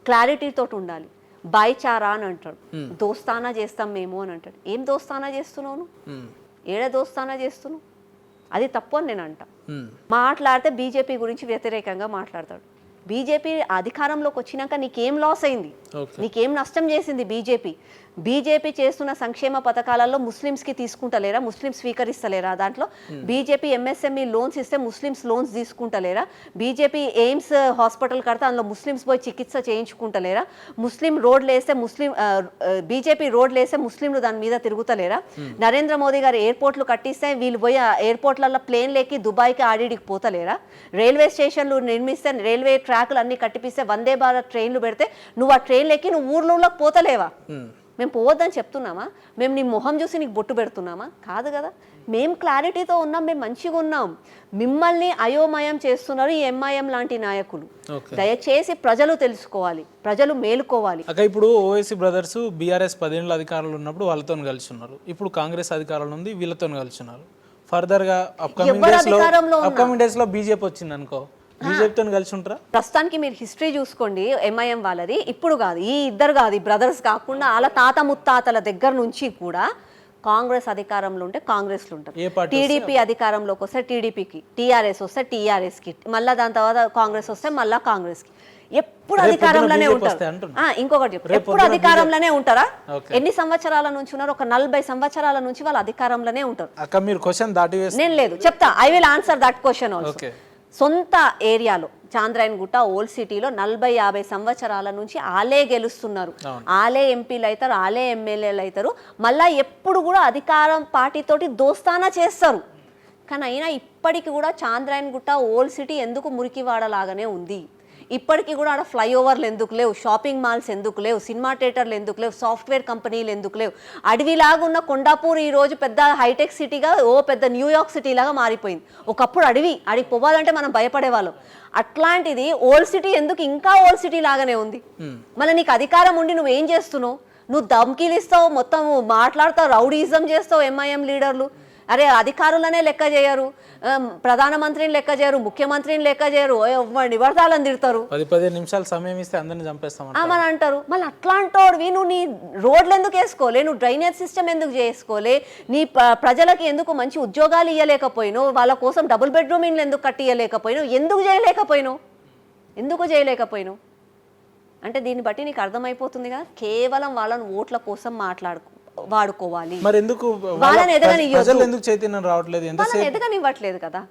క్లారిటీతో ఉండాలి. బాయ్చారా అని అంటాడు, దోస్తానా చేస్తాం మేము అని అంటాడు. ఏం దోస్తానా చేస్తున్నావు? ఏడ దోస్తానా చేస్తున్నావు? అది తప్పు అని నేను అంట. మాట్లాడితే బీజేపీ గురించి వ్యతిరేకంగా మాట్లాడతాడు. బీజేపీ అధికారంలోకి వచ్చినాక నీకేం లాస్ అయింది? నీకేం నష్టం చేసింది బీజేపీ చేస్తున్న సంక్షేమ పథకాలలో ముస్లిమ్స్కి తీసుకుంటలేరా? ముస్లిమ్స్ స్వీకరిస్తలేరా? దాంట్లో బీజేపీ ఎంఎస్ఎంఈ లోన్స్ ఇస్తే ముస్లిమ్స్ లోన్స్ తీసుకుంటలేరా? బీజేపీ ఎయిమ్స్ హాస్పిటల్ కడితే అందులో ముస్లిమ్స్ పోయి చికిత్స చేయించుకుంటలేరా? బీజేపీ రోడ్లు వేస్తే ముస్లింలు దాని మీద తిరుగుతలేరా? నరేంద్ర మోదీ గారు ఎయిర్పోర్ట్లు కట్టిస్తే వీళ్ళు పోయి ఎయిర్పోర్ట్లలో ప్లేన్లెక్కి దుబాయ్కి ఆడిడికి పోతలేరా? రైల్వే స్టేషన్లు నిర్మిస్తే, రైల్వే ట్రాక్లు అన్ని కట్టిపిస్తే, వందే భారత్ ట్రైన్లు పెడితే నువ్వు ఆ ట్రైన్లు ఎక్కి నువ్వు ఊర్లోకి పోతలేవా? మేము పోవద్దని చెప్తున్నామా? మేము నీ మొహం చూసి నీకు బొట్టు పెడుతున్నామా? కాదు కదా. మేము క్లారిటీతో ఉన్నాం, మేము మంచిగా ఉన్నాం. మిమ్మల్ని అయోమయం చేస్తున్నారు ఈ ఎంఐఎం లాంటి నాయకులు. దయచేసి ప్రజలు తెలుసుకోవాలి, ప్రజలు మేలుకోవాలి. ఇప్పుడు ఓవైసీ బ్రదర్స్ బీఆర్ఎస్ 10 ఏళ్ళ అధికారంలో ఉన్నప్పుడు వాళ్ళతో కలిసి ఉన్నారు, ఇప్పుడు కాంగ్రెస్ అధికారంలో ఉంది, వీళ్ళతో కలిసి ఉన్నారు. ఫర్దర్ గా అప్కమింగ్ డేస్ లో బీజేపీ వచ్చింది అనుకో, బీజేపీతో కలిసి ఉంటారా? ప్రస్తుతానికి మీరు హిస్టరీ చూసుకోండి, ఎంఐఎం వాళ్ళది ఇప్పుడు కాదు, ఈ ఇద్దరు కాదు, ఈ బ్రదర్స్ కాకుండా వాళ్ళ తాత ముత్తాతల దగ్గర నుంచి కూడా కాంగ్రెస్ అధికారంలో ఉంటే కాంగ్రెస్లో ఉంటారు, ఏ పార్టీ టీడీపీ అధికారంలోకి వస్తే టీడీపీకి, టీఆర్ఎస్ వస్తే టీఆర్ఎస్కి, మళ్ళీ దాని తర్వాత కాంగ్రెస్ వస్తే మళ్ళీ కాంగ్రెస్కి, ఎప్పుడు అధికారంలోనే ఉంటారు. ఇంకొకటి చెప్పు, ఎప్పుడు అధికారంలోనే ఉంటారా? ఎన్ని సంవత్సరాల నుంచి ఉన్నారు? ఒక 40 సంవత్సరాల నుంచి వాళ్ళు అధికారంలోనే ఉంటారు. అక్క మీరు క్వశ్చన్ దాటి నేను లేదు చెప్తా, I will answer that question also. సొంత ఏరియాలో చాంద్రాయన్ గుట్ట ఓల్డ్ సిటీలో 40-50 సంవత్సరాల నుంచి ఆలే గెలుస్తున్నారు, ఆలే ఎంపీలు అవుతారు, ఆలే ఎమ్మెల్యేలు అవుతారు, మళ్ళా ఎప్పుడు కూడా అధికారం పార్టీతోటి దోస్తానా చేస్తారు. కానీ అయినా ఇప్పటికి కూడా చాంద్రాయన్ గుట్ట ఓల్డ్ సిటీ ఎందుకు మురికివాడలాగానే ఉంది? ఇప్పటికీ కూడా ఆడ ఫ్లైఓవర్లు ఎందుకు లేవు, షాపింగ్ మాల్స్ ఎందుకు లేవు, సినిమా థియేటర్లు ఎందుకు లేవు, సాఫ్ట్వేర్ కంపెనీలు ఎందుకు లేవు? అడవిలాగా ఉన్న కొండాపూర్ ఈరోజు పెద్ద హైటెక్ సిటీగా, పెద్ద న్యూయార్క్ సిటీ లాగా మారిపోయింది. ఒకప్పుడు అడిగి పోవాలంటే మనం భయపడేవాళ్ళం. అట్లాంటిది ఓల్డ్ సిటీ ఎందుకు ఇంకా ఓల్డ్ సిటీ లాగానే ఉంది? మళ్ళీ నీకు అధికారం ఉండి నువ్వు ఏం చేస్తున్నావు? నువ్వు ధమ్కీలు ఇస్తావు, మొత్తం మాట్లాడతావు, రౌడీజం చేస్తావు. ఎంఐఎం లీడర్లు అరే అధికారులనే లెక్క చేయరు, ప్రధానమంత్రిని లెక్క చేయరు, ముఖ్యమంత్రిని లెక్క చేయరు, నివర్తాలను తిడతారు. 10-15 నిమిషాలు సమయం ఇస్తే అందరిని చంపేస్తామని అంటారు. మళ్ళీ అట్లాంటోడివి నువ్వు నీ రోడ్లు ఎందుకు వేసుకోలే, నువ్వు డ్రైనేజ్ సిస్టమ్ ఎందుకు చేసుకోలే, నీ ప్రజలకి ఎందుకు మంచి ఉద్యోగాలు ఇవ్వలేకపోయినావు, వాళ్ళ కోసం డబుల్ బెడ్రూమ్ ఇండ్లు ఎందుకు కట్టియలేకపోయినావు, ఎందుకు చేయలేకపోయినావు అంటే దీన్ని బట్టి నీకు అర్థమైపోతుంది కదా, కేవలం వాళ్ళని ఓట్ల కోసం వాడుకోవాలి. మరి ఎందుకు వాళ్ళని చైతన్యం రావట్లేదు? వాళ్ళని ఎదగనివ్వట్లేదు కదా.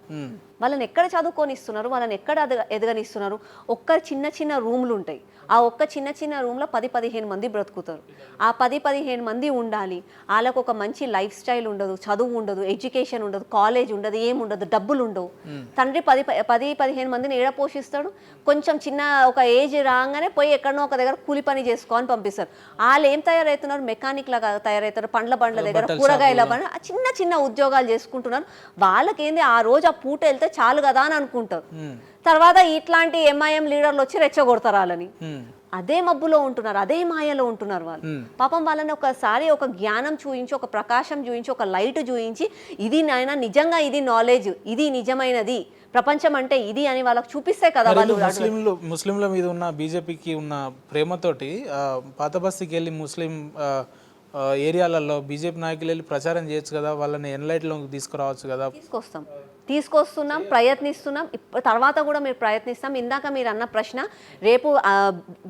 వాళ్ళని ఎక్కడ చదువుకొనిస్తున్నారు, వాళ్ళని ఎక్కడ ఎదగనిస్తున్నారు? ఒక్క చిన్న చిన్న రూమ్లు ఉంటాయి, ఆ ఒక్క చిన్న చిన్న రూమ్లో 10-15 మంది బ్రతుకుతారు. ఆ 10-15 మంది ఉండాలి, వాళ్ళకు ఒక మంచి లైఫ్ స్టైల్ ఉండదు, చదువు ఉండదు, ఎడ్యుకేషన్ ఉండదు, కాలేజ్ ఉండదు, ఏముండదు, డబ్బులు ఉండవు. తండ్రి 10-15 మందిని ఏడ పోషిస్తాడు? కొంచెం చిన్న ఒక ఏజ్ రాగానే పోయి ఎక్కడనో ఒక దగ్గర కూలి పని చేసుకోని పంపిస్తారు. వాళ్ళు ఏం తయారవుతున్నారు? మెకానిక్ లాగా తయారవుతారు, బండ్ల దగ్గర, కూరగాయల బండ్ల, చిన్న చిన్న ఉద్యోగాలు చేసుకుంటున్నారు. వాళ్ళకేంది ఆ రోజు ఆ పూట వెళ్తే చాలు కదా అని అనుకుంటారు. తర్వాత ఇట్లాంటి ఎంఐఎం లీడర్లు వచ్చి రెచ్చగొడతారు వాళ్ళని. అదే మబ్బులో ఉంటున్నారు, అదే మాయలో ఉంటున్నారు వాళ్ళు. పాపం వాళ్ళని ఒకసారి ఒక జ్ఞానం చూయించి, ఒక ప్రకాశం చూయించి, ఒక లైట్ చూయించి, ఇది నాయన నిజంగా ఇది నాలెడ్జ్, ఇది నిజమైనది, ప్రపంచం అంటే ఇది అని వాళ్ళకి చూపిస్తే కదా వాళ్ళు. ముస్లింల మీద ఉన్న బీజేపీకి ఉన్న ప్రేమతోటి పాత బస్తీకి వెళ్ళి ముస్లిం ఏరియాలలో బీజేపీ నాయకులు వెళ్ళి ప్రచారం చేయొచ్చు కదా, వాళ్ళని ఎన్లైట్లోకి తీసుకురావచ్చు కదా. తీసుకొస్తున్నాం, ప్రయత్నిస్తున్నాం, తర్వాత కూడా మీరు ప్రయత్నిస్తాం. ఇందాక మీరు అన్న ప్రశ్న, రేపు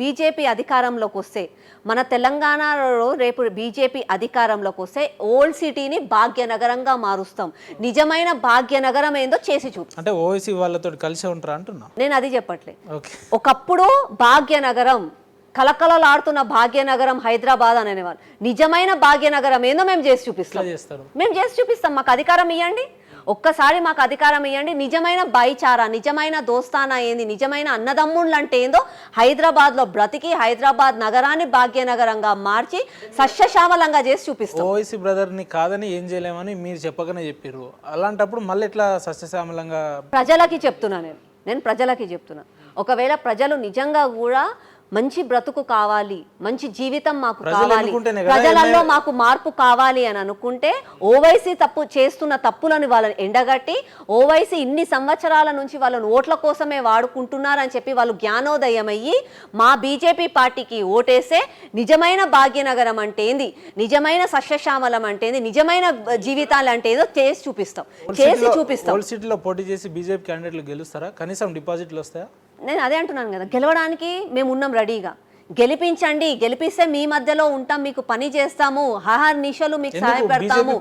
బీజేపీ అధికారంలోకి వస్తే, మన తెలంగాణలో రేపు బీజేపీ అధికారంలోకి వస్తే ఓల్డ్ సిటీని భాగ్యనగరంగా మారుస్తాం. నిజమైన భాగ్యనగరం ఏందో చేసి చూపు. అంటే ఓవైసీ వాళ్ళతో కలిసి ఉంటారా అంటున్నా నేను, అది చెప్పట్లే. ఒకప్పుడు భాగ్యనగరం, కలకలలాడుతున్న భాగ్యనగరం హైదరాబాద్ అనేవాళ్ళు. నిజమైన భాగ్యనగరం ఏందో మేము చేసి చూపిస్తాం. మాకు అధికారం ఇవ్వండి, ఒక్కసారి మాకు అధికారం ఇవ్వండి. నిజమైన భాయిచారా, నిజమైన దోస్తానా ఏంది, నిజమైన అన్నదమ్ముళ్ళు అంటే ఏందో హైదరాబాద్లో బ్రతికి హైదరాబాద్ నగరాన్ని భాగ్యనగరంగా మార్చి సస్యశ్యామలంగా చేసి చూపిస్తాం. ఓవైసీ బ్రదర్ని కాదని ఏం చేయలేమని మీరు చెప్పగానే చెప్పారు. అలాంటప్పుడు మళ్ళీ ఎట్లా సస్యశ్యామలంగా? ప్రజలకి చెప్తున్నా, నేను ప్రజలకి చెప్తున్నా. ఒకవేళ ప్రజలు నిజంగా కూడా మంచి బ్రతుకు కావాలి, మంచి జీవితం మాకు కావాలి, ప్రజలలో మాకు మార్పు కావాలి అని అనుకుంటే ఓవైసీ చేస్తున్న తప్పులను వాళ్ళని ఎండగట్టి, ఓవైసీ ఇన్ని సంవత్సరాల నుంచి వాళ్ళని ఓట్ల కోసమే వాడుకుంటున్నారని చెప్పి వాళ్ళు జ్ఞానోదయం అయ్యి మా బీజేపీ పార్టీకి ఓటేస్తే నిజమైన భాగ్యనగరం అంటే ఏంది, నిజమైన సస్యశ్యామలం అంటే ఏంది, నిజమైన జీవితాలు అంటే ఏదో చేసి చూపిస్తాం. ఓల్డ్ సిటీలో పోటీ చేసి బీజేపీ క్యాండిడేట్లు గెలుస్తారా? కనీసం డిపాజిట్లు వస్తాయా? నేను అదే అంటున్నాను కదా, గెలవడానికి మేము ఉన్నాం రెడీగా. గెలిపించండి, గెలిపిస్తే మీ మధ్యలో ఉంటాం, మీకు పని చేస్తాము, హహర్ నిషలు మీకు సహాయపడతాము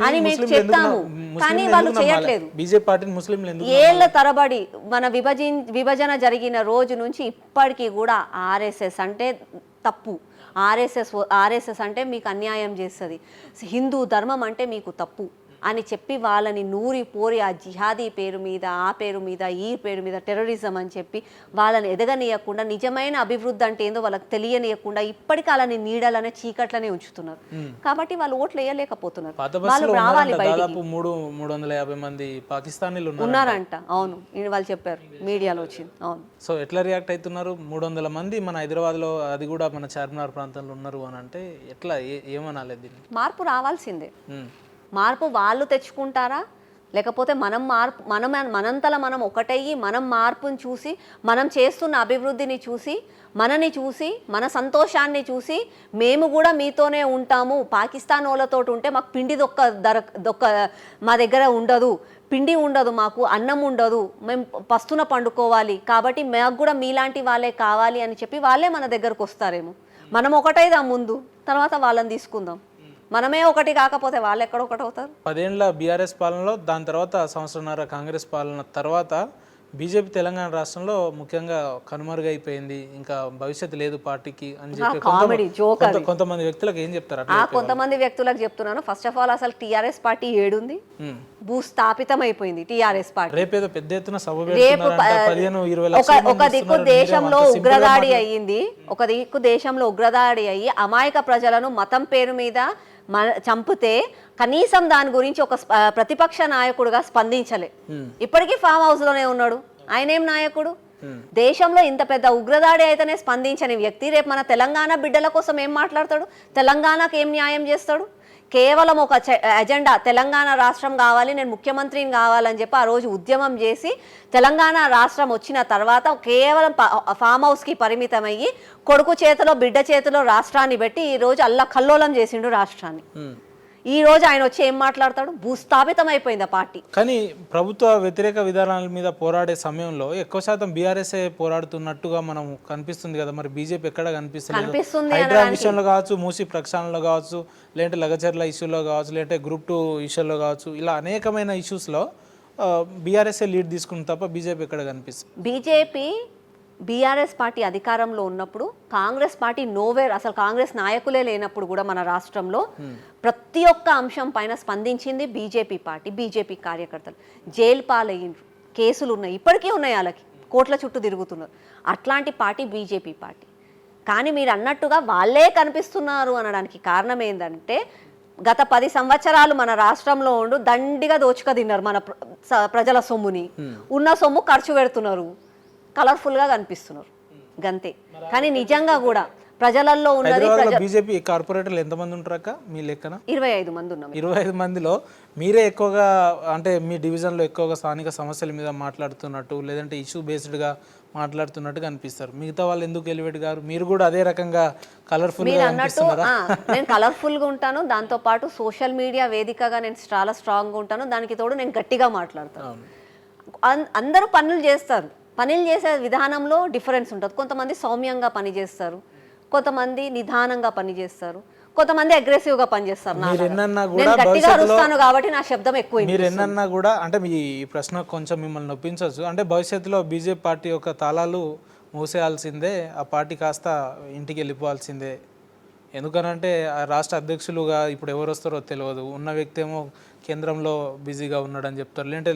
అని మీకు చెప్తాము. కానీ వాళ్ళు చేయట్లేదు. ఏళ్ల తరబడి మన విభజన జరిగిన రోజు నుంచి ఇప్పటికీ కూడా ఆర్ఎస్ఎస్ అంటే తప్పు, ఆర్ఎస్ఎస్ అంటే మీకు అన్యాయం చేస్తుంది, హిందూ ధర్మం అంటే మీకు తప్పు అని చెప్పి వాళ్ళని నూరి పోరి ఆ జిహాదీ పేరు మీద, ఆ పేరు మీద, ఈ పేరు మీద, టెర్రరిజం అని చెప్పి వాళ్ళని ఎదగనీయకుండా, నిజమైన అభివృద్ధి అంటే ఏందో వాళ్ళకి తెలియనీయకుండా ఇప్పటికీ వాళ్ళని నీడలనే చీకట్లనే ఉంచుతున్నారు. కాబట్టి వాళ్ళు ఓట్లు వేయలేకపోతున్నారు. వాళ్ళు రావాలి బయటికి. 350 మంది పాకిస్తానీలు ఉన్నారంట. అవును, వాళ్ళు చెప్పారు, మీడియాలో వచ్చింది. అవును. సో ఎట్లా రియాక్ట్ అవుతున్నారు? 300 మంది మన హైదరాబాద్లో, అది కూడా మన చార్మినార్ ప్రాంతంలో ఉన్నారు అని అంటే ఎట్లా, ఏమనాలి? దీన్ని మార్పు రావాల్సిందే. మార్పు వాళ్ళు తెచ్చుకుంటారా, లేకపోతే మనంతలా మనం ఒకటయ్యి మనం మార్పుని చూసి మనం చేస్తున్న అభివృద్ధిని చూసి మనని చూసి మన సంతోషాన్ని చూసి మేము కూడా మీతోనే ఉంటాము, పాకిస్తాన్ వాళ్ళతో ఉంటే మాకు పిండి దొక్క మా దగ్గర ఉండదు, పిండి ఉండదు, మాకు అన్నం ఉండదు, మేము పస్తున పండుకోవాలి, కాబట్టి మాకు కూడా మీలాంటి వాళ్ళే కావాలి అని చెప్పి వాళ్ళే మన దగ్గరకు వస్తారేమో. మనం ఒకటైదాం ముందు, తర్వాత వాళ్ళని తీసుకుందాం. మనమే ఒకటి కాకపోతే వాళ్ళు ఎక్కడ ఒకటి అవుతారు. 10 ఏళ్ల బీఆర్ఎస్ పాలనలో, దాని తర్వాత సంవత్సరంన్నర కాంగ్రెస్ పాలన తర్వాత బీజేపీ తెలంగాణ రాష్ట్రంలో ముఖ్యంగా కనుమరుగైపోయింది, ఇంకా భవిష్యత్తు లేదు పార్టీకి అని చెప్పి కొంతమంది వ్యక్తులకు ఏం చెప్తారు? కొంతమంది వ్యక్తులకు చెప్తున్నాను. ఫస్ట్ ఆఫ్ ఆల్ అసలు టీఆర్ఎస్ పార్టీ ఏడుంది, భూస్థాపితం అయిపోయింది టీఆర్ఎస్ పార్టీ. రేపేదో పెద్ద ఎత్తున సభ రేపు ఒక దిక్కు దేశంలో ఉగ్రదాడి అయ్యింది, ఒక దిక్కు దేశంలో ఉగ్రదాడి అయ్యి అమాయక ప్రజలను మతం పేరు మీద చంపితే కనీసం దాని గురించి ఒక ప్రతిపక్ష నాయకుడుగా స్పందించలే. ఇప్పటికీ ఫామ్ హౌస్ లోనే ఉన్నాడు. ఆయన ఏం నాయకుడు? దేశంలో ఇంత పెద్ద ఉగ్రదాడి అయితేనే స్పందించని వ్యక్తి రేపు మన తెలంగాణ బిడ్డల కోసం ఏం మాట్లాడతాడు? తెలంగాణకు ఏం న్యాయం చేస్తాడు? కేవలం ఒక ఎజెండా, తెలంగాణ రాష్ట్రం కావాలి, నేను ముఖ్యమంత్రిని కావాలని చెప్పి ఆ రోజు ఉద్యమం చేసి తెలంగాణ రాష్ట్రం వచ్చిన తర్వాత కేవలం ఫామ్ హౌస్కి పరిమితమయ్యి కొడుకు చేతిలో బిడ్డ చేతిలో రాష్ట్రాన్ని పెట్టి ఈరోజు అల్లకల్లోలం చేసిండు రాష్ట్రాన్ని. ఈ రోజు ఆయన వచ్చి ఏం మాట్లాడతాడు? భూస్థాపితం అయిపోయింది ఆ పార్టీ. కానీ ప్రభుత్వ వ్యతిరేక విధానాల మీద పోరాడే సమయంలో ఎక్కువ శాతం బీఆర్ఎస్ పోరాడుతున్నట్టుగా మనం కనిపిస్తుంది కదా, మరి బీజేపీ ఎక్కడ కనిపిస్తుంది? హైడ్రా విషయంలో కావచ్చు, మూసి ప్రక్షాళనలో కావచ్చు, లేదంటే లగచర్ల ఇష్యూలో కావచ్చు, లేదంటే గ్రూప్ 2 ఇష్యూలో కావచ్చు, ఇలా అనేకమైన ఇష్యూస్లో బీఆర్ఎస్ఏ లీడ్ తీసుకున్న తప్ప బీజేపీ ఎక్కడ కనిపిస్తుంది? బీఆర్ఎస్ పార్టీ అధికారంలో ఉన్నప్పుడు కాంగ్రెస్ పార్టీ నోవేర్, అసలు కాంగ్రెస్ నాయకులే లేనప్పుడు కూడా మన రాష్ట్రంలో ప్రతి ఒక్క అంశం పైన స్పందించింది బీజేపీ పార్టీ. బీజేపీ కార్యకర్తలు జైలు పాలయ్యిండ్రు, కేసులు ఉన్నాయి, ఇప్పటికీ ఉన్నాయి, వాళ్ళకి కోట్ల చుట్టూ తిరుగుతున్నారు. అట్లాంటి పార్టీ బీజేపీ పార్టీ. కానీ మీరు అన్నట్టుగా వాళ్ళే కనిపిస్తున్నారు అనడానికి కారణం ఏంటంటే గత 10 సంవత్సరాలు మన రాష్ట్రంలో ఉండు దండిగా దోచుక తిన్నారు మన ప్రజల సొమ్ముని. ఉన్న సొమ్ము ఖర్చు పెడుతున్నారు, కలర్ఫుల్గా కనిపిస్తున్నారు గంతే. కానీ నిజంగా కూడా ప్రజలలో ఉన్నది. బీజేపీ కార్పొరేటర్లు ఎంతమంది ఉంటారక్క మీ లెక్కన? 25 మంది ఉన్నాం. 25 మందిలో మీరే ఎక్కువగా, అంటే మీ డివిజన్లో ఎక్కువగా స్థానిక సమస్యల మీద మాట్లాడుతున్నట్టు, లేదంటే ఇష్యూ బేస్డ్గా మాట్లాడుతున్నట్టుగా అనిపిస్తారు. మిగతా వాళ్ళు ఎందుకు ఎలివేట్ గారు? మీరు కూడా అదే రకంగా కలర్ఫుల్గా అనిపిస్తున్నారా? నేను కలర్ఫుల్గా ఉంటాను, దాంతోపాటు సోషల్ మీడియా వేదికగా నేను చాలా స్ట్రాంగ్గా ఉంటాను, దానికి తోడు నేను గట్టిగా మాట్లాడతాను. అందరూ పనులు చేస్తారు, పనులు చేసే విధానంలో డిఫరెన్స్ ఉంటుంది. కొంతమంది సౌమ్యంగా పనిచేస్తారు, కొంతమంది నిదానంగా పనిచేస్తారు, కొంతమంది అగ్రెసివ్గా పనిచేస్తారు. నేను గట్టిగా అరుస్తాను కాబట్టి నా శబ్దం ఎక్కువ. మీరు ఎన్నన్నా కూడా, అంటే మీ ప్రశ్న కొంచెం మిమ్మల్ని నొప్పించవచ్చు, అంటే భవిష్యత్తులో బీజేపీ పార్టీ యొక్క తాళాలు మూసేయాల్సిందే, ఆ పార్టీ కాస్త ఇంటికి వెళ్ళిపోవాల్సిందే. ఎందుకనంటే రాష్ట్ర అధ్యక్షులుగా ఇప్పుడు ఎవరు వస్తారో తెలియదు, ఉన్న వ్యక్తి ఏమో కేంద్రంలో బిజీగా ఉన్నాడని చెప్తారు, లేదంటే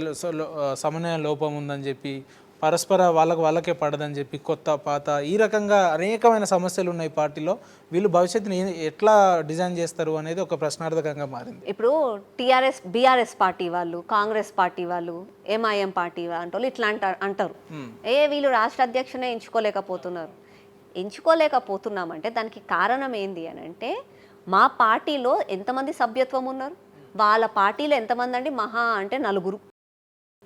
సమన్వయ లోపం ఉందని చెప్పి, పరస్పర వాళ్ళకే పడదని చెప్పి, కొత్త పాత ఈ రకంగా అనేకమైన సమస్యలు ఉన్నాయి పార్టీలో. వీళ్ళు భవిష్యత్తుని ఎట్లా డిజైన్ చేస్తారు అనేది ఒక ప్రశ్నార్థకంగా మారింది. ఇప్పుడు బీఆర్ఎస్ పార్టీ వాళ్ళు, కాంగ్రెస్ పార్టీ వాళ్ళు, ఎంఐఎం పార్టీ అంటే ఇట్లా అంటారు, వీళ్ళు రాష్ట్ర అధ్యక్షునే ఎంచుకోలేకపోతున్నామంటే దానికి కారణం ఏంది అని అంటే, మా పార్టీలో ఎంతమంది సభ్యత్వం ఉన్నారు, వాళ్ళ పార్టీలో ఎంతమంది అండి? మహా అంటే 4.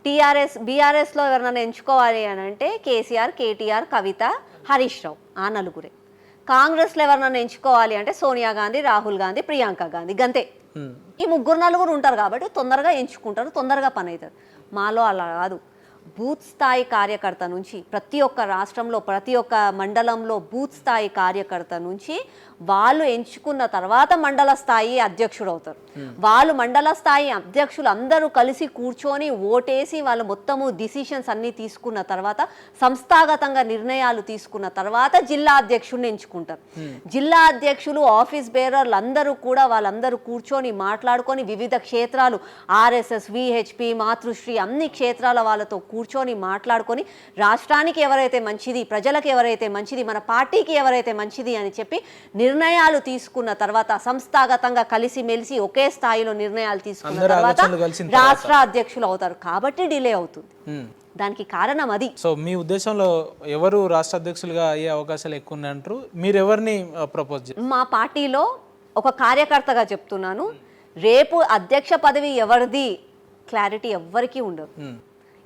బీఆర్ఎస్లో ఎవరినైనా ఎంచుకోవాలి అని అంటే కేసీఆర్, కేటీఆర్, కవిత, హరీష్ రావు, ఆ 4. కాంగ్రెస్లో ఎవరినైనా ఎంచుకోవాలి అంటే సోనియా గాంధీ, రాహుల్ గాంధీ, ప్రియాంక గాంధీ, గంతే. ఈ 3-4 ఉంటారు కాబట్టి తొందరగా ఎంచుకుంటారు, తొందరగా పని అవుతుంది. మాలో అలా కాదు. బూత్ స్థాయి కార్యకర్త నుంచి ప్రతి ఒక్క రాష్ట్రంలో, ప్రతి ఒక్క మండలంలో బూత్ స్థాయి కార్యకర్త నుంచి వాళ్ళు ఎంచుకున్న తర్వాత మండల స్థాయి అధ్యక్షుడు అవుతారు. వాళ్ళు మండల స్థాయి అధ్యక్షులు అందరూ కలిసి కూర్చొని ఓటేసి వాళ్ళు మొత్తము డిసిషన్స్ అన్నీ తీసుకున్న తర్వాత, సంస్థాగతంగా నిర్ణయాలు తీసుకున్న తర్వాత జిల్లా అధ్యక్షుడిని ఎంచుకుంటారు. జిల్లా అధ్యక్షులు, ఆఫీస్ బేరర్లు అందరూ కూడా వాళ్ళందరూ కూర్చొని మాట్లాడుకొని వివిధ క్షేత్రాలు, ఆర్ఎస్ఎస్, విహెచ్పి, మాతృశ్రీ అన్ని క్షేత్రాల వాళ్ళతో కూర్చొని మాట్లాడుకొని రాష్ట్రానికి ఎవరైతే మంచిది, ప్రజలకు ఎవరైతే మంచిది, మన పార్టీకి ఎవరైతే మంచిది అని చెప్పి నిర్ణయాలు తీసుకున్న తర్వాత, సంస్థాగతంగా కలిసిమెలిసి ఒకే స్థాయిలో నిర్ణయాలు తీసుకున్న తర్వాత రాష్ట్ర అధ్యక్షులు అవుతారు. కాబట్టి డిలే అవుతుంది. దానికి కారణం అది. సో మీ ఉద్దేశంలో ఎవరు రాష్ట్ర అధ్యక్షులుగా అయ్యే అవకాశాలు ఎక్కువ ఉన్నాయంటారు? మీరు ఎవరిని ప్రపోజ్ చేస్తారు? మా పార్టీలో ఒక కార్యకర్తగా చెప్తున్నాను, రేపు అధ్యక్ష పదవి ఎవరిది క్లారిటీ ఎవ్వరికీ ఉండదు.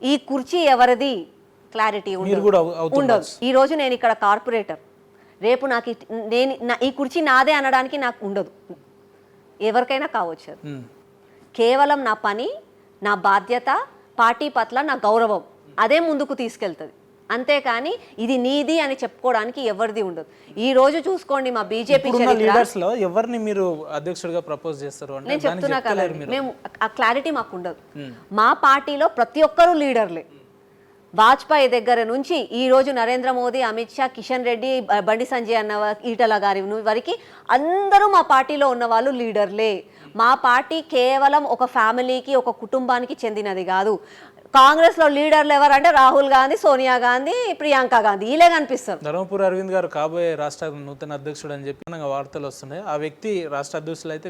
ఈ కుర్చీ ఎవరిది క్లారిటీ ఉండదు. ఈ రోజు నేను ఇక్కడ కార్పొరేటర్, రేపు నాకు ఈ కుర్చీ నాదే అనడానికి నాకు ఉండదు. ఎవరికైనా కావచ్చు. కేవలం నా పని, నా బాధ్యత, పార్టీ పట్ల నా గౌరవం అదే ముందుకు తీసుకెళ్తుంది. అంతేకాని ఇది నీది అని చెప్పుకోవడానికి ఎవరిది ఉండదు. ఈ రోజు చూసుకోండి మా బీజేపీ లీడర్స్ లో ఎవరిని మీరు అధ్యక్షుడిగా ప్రపోజ్ చేస్తారు అంటే నేను చెప్తున్నా కదా, మేము ఆ క్లారిటీ మాకు ఉండదు. మా పార్టీలో ప్రతి ఒక్కరూ లీడర్లే. వాజ్పేయి దగ్గర నుంచి ఈ రోజు నరేంద్ర మోదీ, అమిత్ షా, కిషన్ రెడ్డి, బండి సంజయ్ అన్న ఈటల గారి వరకు అందరూ మా పార్టీలో ఉన్న వాళ్ళు లీడర్లే. మా పార్టీ కేవలం ఒక ఫ్యామిలీకి, ఒక కుటుంబానికి చెందినది కాదు. కాంగ్రెస్ లో లీడర్లు ఎవరంటే రాహుల్ గాంధీ, సోనియా గాంధీ, ప్రియాంక గాంధీ వీలే కనిపిస్తారు. ధర్మపురి అరవింద్ గారు కాబోయే రాష్ట్ర నూతన అధ్యక్షుడు అని చెప్పి వార్తలు వస్తున్నాయి. ఆ వ్యక్తి రాష్ట్ర అధ్యక్షులు అయితే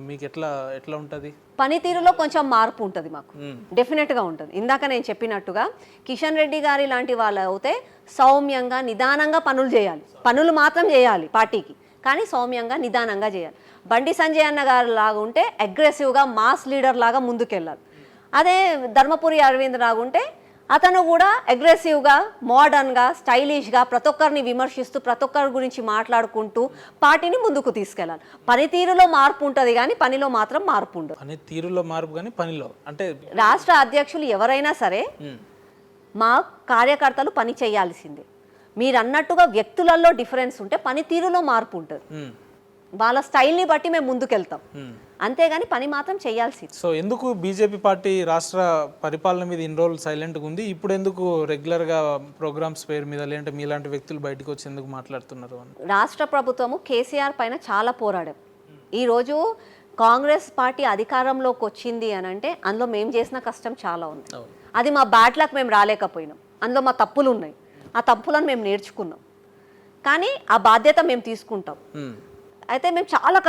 మీకు ఎట్లా ఉంటది? పనితీరులో కొంచెం మార్పు ఉంటుంది మాకు, డెఫినెట్ గా ఉంటుంది. ఇందాక నేను చెప్పినట్టుగా కిషన్ రెడ్డి గారి లాంటి వాళ్ళు అయితే సౌమ్యంగా నిదానంగా పనులు చేయాలి. పనులు మాత్రం చేయాలి పార్టీకి, కానీ సౌమ్యంగా నిదానంగా చేయాలి. బండి సంజయ్ అన్న గారు లాగా ఉంటే అగ్రెసివ్గా మాస్ లీడర్ లాగా ముందుకెళ్ళాలి. అదే ధర్మపురి అరవింద్ రాగుంటే అతను కూడా అగ్రెసివ్గా, మోడర్న్గా, స్టైలిష్గా ప్రతి ఒక్కరిని విమర్శిస్తూ ప్రతి ఒక్కరి గురించి మాట్లాడుకుంటూ పార్టీని ముందుకు తీసుకెళ్ళాలి. పనితీరులో మార్పు ఉంటుంది కానీ పనిలో మాత్రం మార్పు ఉండదు. పనితీరులో మార్పు కానీ పనిలో అంటే రాష్ట్ర అధ్యక్షులు ఎవరైనా సరే మా కార్యకర్తలు పని చేయాల్సిందే. మీరు అన్నట్టుగా వ్యక్తులలో డిఫరెన్స్ ఉంటే పనితీరులో మార్పు ఉంటుంది. వాళ్ళ స్టైల్ని బట్టి మేము ముందుకెళ్తాం, అంతేగాని పని మాత్రం చేయాల్సింది. సో ఎందుకు బీజేపీ పార్టీ రాష్ట్ర పరిపాలన మీద ఇన్ని రోజులు సైలెంట్గా ఉంది, ఇప్పుడు ఎందుకు రెగ్యులర్గా ప్రోగ్రామ్స్ పేరు మీద లేదంటే మీలాంటి వ్యక్తులు బయటకు వచ్చి ఎందుకు మాట్లాడుతున్నారు? రాష్ట్ర ప్రభుత్వము కేసీఆర్ పైన చాలా పోరాడాం. ఈరోజు కాంగ్రెస్ పార్టీ అధికారంలోకి వచ్చింది అని అంటే అందులో మేము చేసిన కష్టం చాలా ఉంది. అది మా బ్యాడ్ లక్, మేము రాలేకపోయినాం. అందులో మా తప్పులు ఉన్నాయి, ఆ తప్పులను మేము నేర్చుకున్నాం. కానీ ఆ బాధ్యత మేము తీసుకుంటాం. అయితే మేము చాలా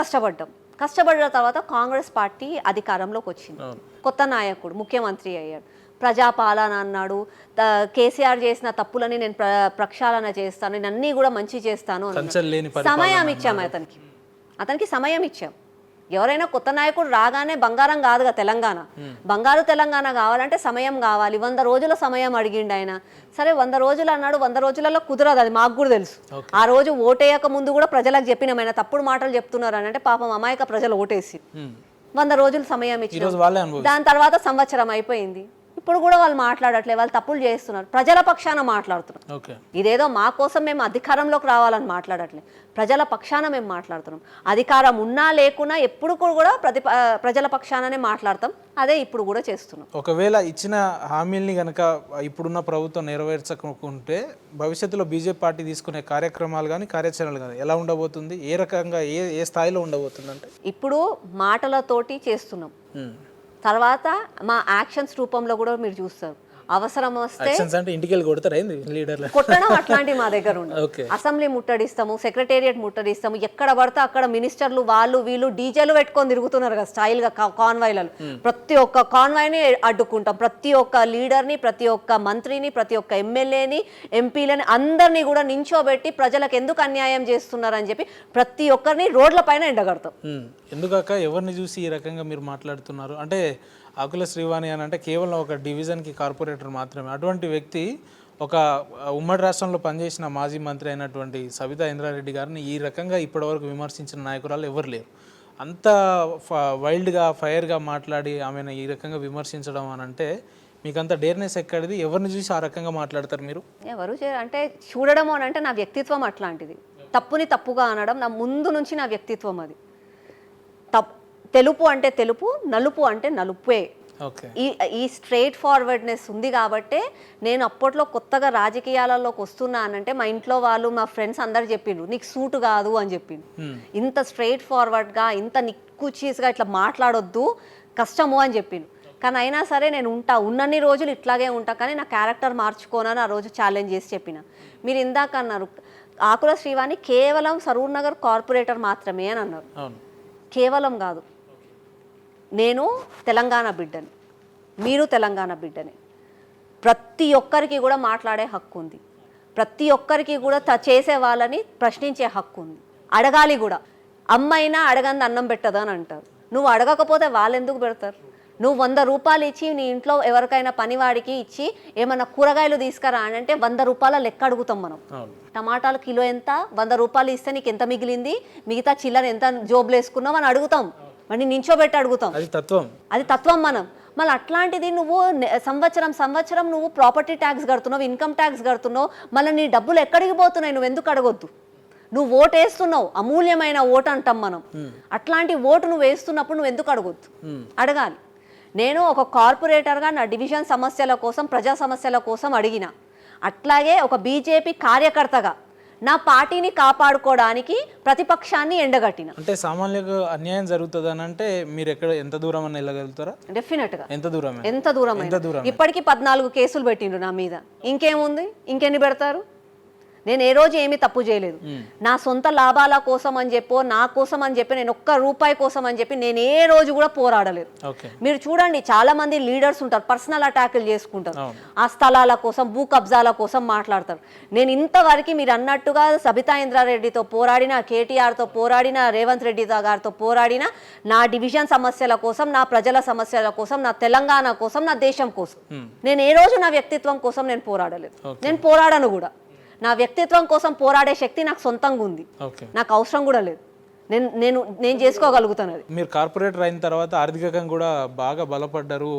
కష్టపడిన తర్వాత కాంగ్రెస్ పార్టీ అధికారంలోకి వచ్చింది. కొత్త నాయకుడు ముఖ్యమంత్రి అయ్యాడు, ప్రజాపాలన అన్నాడు. కేసీఆర్ చేసిన తప్పులని నేను ప్రక్షాళన చేస్తాను, నేను అన్నీ కూడా మంచి చేస్తాను. సమయం ఇచ్చాం అతనికి సమయం ఇచ్చాం. ఎవరైనా కొత్త నాయకుడు రాగానే బంగారం కాదుగా తెలంగాణ. బంగారు తెలంగాణ కావాలంటే సమయం కావాలి. 100 రోజుల సమయం అడిగిండు ఆయన. సరే 100 రోజులు అన్నాడు, 100 రోజులలో కుదరదు, అది మాకు కూడా తెలుసు. ఆ రోజు ఓటేయక ముందు కూడా ప్రజలకు చెప్పినామైనా తప్పుడు మాటలు చెప్తున్నారు అని అంటే పాపం అమాయక ప్రజలు ఓటేసి 100 రోజులు సమయం ఇచ్చారు. దాని తర్వాత సంవత్సరం అయిపోయింది. ఇప్పుడు కూడా వాళ్ళు మాట్లాడట్లేదు, వాళ్ళు తప్పులు చేస్తున్నారు. ప్రజల పక్షాన మాట్లాడుతున్నారు. ఇదేదో మా కోసం మేము అధికారంలోకి రావాలని మాట్లాడట్లేదు, ప్రజల పక్షాన మేము మాట్లాడుతున్నాం. అధికారం ఉన్నా లేకున్నా ఎప్పుడు కూడా ప్రజల పక్షాననే మాట్లాడతాం. అదే ఇప్పుడు కూడా చేస్తున్నాం. ఒకవేళ ఇచ్చిన హామీల్ని కనుక ఇప్పుడున్న ప్రభుత్వం నెరవేర్చకుంటే భవిష్యత్తులో బీజేపీ పార్టీ తీసుకునే కార్యక్రమాలు కానీ కార్యాచరణలు కానీ ఎలా ఉండబోతుంది? ఏ రకంగా ఏ స్థాయిలో ఉండబోతుంది? అంటే ఇప్పుడు మాటలతోటి చేస్తున్నాం, తర్వాత మా యాక్షన్స్ రూపంలో కూడా మీరు చూస్తారు. అవసరం వస్తే కొట్టడం అట్లాంటివి మా దగ్గర ఉండదు. అసెంబ్లీ ముట్టడిస్తాము, సెక్రటేరియట్ ముట్టడిస్తాము. ఎక్కడ పడితే అక్కడ మినిస్టర్లు వాళ్ళు వీళ్ళు డీజేలు పెట్టుకొని తిరుగుతున్నారు కదా స్టైల్గా కాన్వాయ్లలో. ప్రతి ఒక్క కాన్వాయ్ని అడ్డుకుంటాం. ప్రతి ఒక్క లీడర్ని, ప్రతి ఒక్క మంత్రిని, ప్రతి ఒక్క ఎమ్మెల్యేని, ఎంపీలని అందరినీ కూడా నించోబెట్టి ప్రజలకు ఎందుకు అన్యాయం చేస్తున్నారని చెప్పి ప్రతి ఒక్కరిని రోడ్ల పైన ఎండగడతాం. ఎందుకాక ఎవరిని చూసి ఈ రకంగా మీరు మాట్లాడుతున్నారు? అంటే ఆకుల శ్రీవాణి అని అంటే కేవలం ఒక డివిజన్కి కార్పొరేటర్ మాత్రమే. అటువంటి వ్యక్తి ఒక ఉమ్మడి రాష్ట్రంలో పనిచేసిన మాజీ మంత్రి అయినటువంటి సబితా ఇంద్రారెడ్డి గారిని ఈ రకంగా ఇప్పటివరకు విమర్శించిన నాయకురాలు ఎవరు లేరు. అంత వైల్డ్గా ఫైర్గా మాట్లాడి ఆమెను ఈ రకంగా విమర్శించడం అని అంటే మీకంత డేర్నెస్ ఎక్కడిది? ఎవరిని చూసి ఆ రకంగా మాట్లాడతారు మీరు? ఎవరు అంటే చూడడం అని అంటే నా వ్యక్తిత్వం అట్లాంటిది. తప్పుని తప్పుగా అనడం నా ముందు నుంచి నా వ్యక్తిత్వం అది. తెలుపు అంటే తెలుపు, నలుపు అంటే నలుపే. ఈ స్ట్రైట్ ఫార్వర్డ్నెస్ ఉంది కాబట్టే నేను అప్పట్లో కొత్తగా రాజకీయాలలోకి వస్తున్నానంటే మా ఇంట్లో వాళ్ళు, మా ఫ్రెండ్స్ అందరు చెప్పిండ్రు నీకు సూట్ కాదు అని చెప్పిండు. ఇంత స్ట్రైట్ ఫార్వర్డ్గా, ఇంత నిక్కుచీస్గా ఇట్లా మాట్లాడొద్దు, కష్టము అని చెప్పిండు. కానీ అయినా సరే నేను ఉన్నన్ని రోజులు ఇట్లాగే ఉంటా, కానీ నా క్యారెక్టర్ మార్చుకోనని ఆ రోజు ఛాలెంజ్ చేసి చెప్పిన. మీరు ఇందాక అన్నారు ఆకుల శ్రీవాణి కేవలం సరూర్ నగర్ కార్పొరేటర్ మాత్రమే అని అన్నారు. కేవలం కాదు, నేను తెలంగాణ బిడ్డని, మీరు తెలంగాణ బిడ్డని. ప్రతి ఒక్కరికి కూడా మాట్లాడే హక్కు ఉంది, ప్రతి ఒక్కరికి కూడా చేసే వాళ్ళని ప్రశ్నించే హక్కు ఉంది, అడగాలి కూడా. అమ్మైనా అడగంది అన్నం పెట్టదు అని అంటారు. నువ్వు అడగకపోతే వాళ్ళు ఎందుకు పెడతారు? నువ్వు 100 రూపాయలు ఇచ్చి నీ ఇంట్లో ఎవరికైనా పనివాడికి ఇచ్చి ఏమన్నా కూరగాయలు తీసుకురా అని అంటే 100 రూపాయల లెక్క అడుగుతాం మనం. టమాటాలు కిలో ఎంత, 100 రూపాయలు ఇస్తే నీకు ఎంత మిగిలింది, మిగతా చిల్లర ఎంత జోబులు వేసుకున్నావు అని అడుగుతాం. మరి నించోబెట్టి అడుగుతాం. అది తత్వం మనం. మళ్ళీ అట్లాంటిది నువ్వు సంవత్సరం నువ్వు ప్రాపర్టీ ట్యాక్స్ కడుతున్నావు, ఇన్కమ్ ట్యాక్స్ కడుతున్నావు, మళ్ళీ నీ డబ్బులు ఎక్కడికి పోతున్నాయి, నువ్వు ఎందుకు అడగొద్దు? నువ్వు ఓటు వేస్తున్నావు, అమూల్యమైన ఓటు అంటాం మనం. అట్లాంటి ఓటు నువ్వు వేస్తున్నప్పుడు నువ్వు ఎందుకు అడగొద్దు? అడగాలి. నేను ఒక కార్పొరేటర్గా నా డివిజన్ సమస్యల కోసం, ప్రజా సమస్యల కోసం అడిగిన. అట్లాగే ఒక బీజేపీ కార్యకర్తగా నా పార్టీని కాపాడుకోవడానికి ప్రతిపక్షాన్ని ఎండగట్టిన. అంటే సామాన్యులకు అన్యాయం జరుగుతుంది అని అంటే మీరు ఎంత దూరం అని వెళ్ళగలుగుతారా? డెఫినెట్గా ఎంత దూరం. ఇప్పటికీ 14 కేసులు పెట్టిండ్రు నా మీద. ఇంకేముంది, ఇంకెన్ని పెడతారు? నేను ఏ రోజు ఏమీ తప్పు చేయలేదు. నా సొంత లాభాల కోసం అని చెప్పో, నా కోసం అని చెప్పి, నేను ఒక్క రూపాయి కోసం అని చెప్పి నేను ఏ రోజు కూడా పోరాడలేదు. మీరు చూడండి, చాలా మంది లీడర్స్ ఉంటారు, పర్సనల్ అటాకులు చేసుకుంటారు, ఆ స్థలాల కోసం, భూ కబ్జాల కోసం మాట్లాడతారు. నేను ఇంతవరకు మీరు అన్నట్టుగా సబితా ఇంద్రారెడ్డితో పోరాడిన, కేటీఆర్తో పోరాడిన, రేవంత్ రెడ్డి గారితో పోరాడిన, నా డివిజన్ సమస్యల కోసం, నా ప్రజల సమస్యల కోసం, నా తెలంగాణ కోసం, నా దేశం కోసం. నేను ఏ రోజు నా వ్యక్తిత్వం కోసం నేను పోరాడలేదు. నేను పోరాడను కూడా. నా వ్యక్తిత్వం కోసం పోరాడే శక్తి నాకు సొంతంగా ఉంది. నాకు అవసరం కూడా లేదు. నేను చేసుకోగలుగుతాను. అది మీరు కార్పొరేటర్ అయిన తర్వాత ఆర్థికంగా కూడా బాగా బలపడ్డారు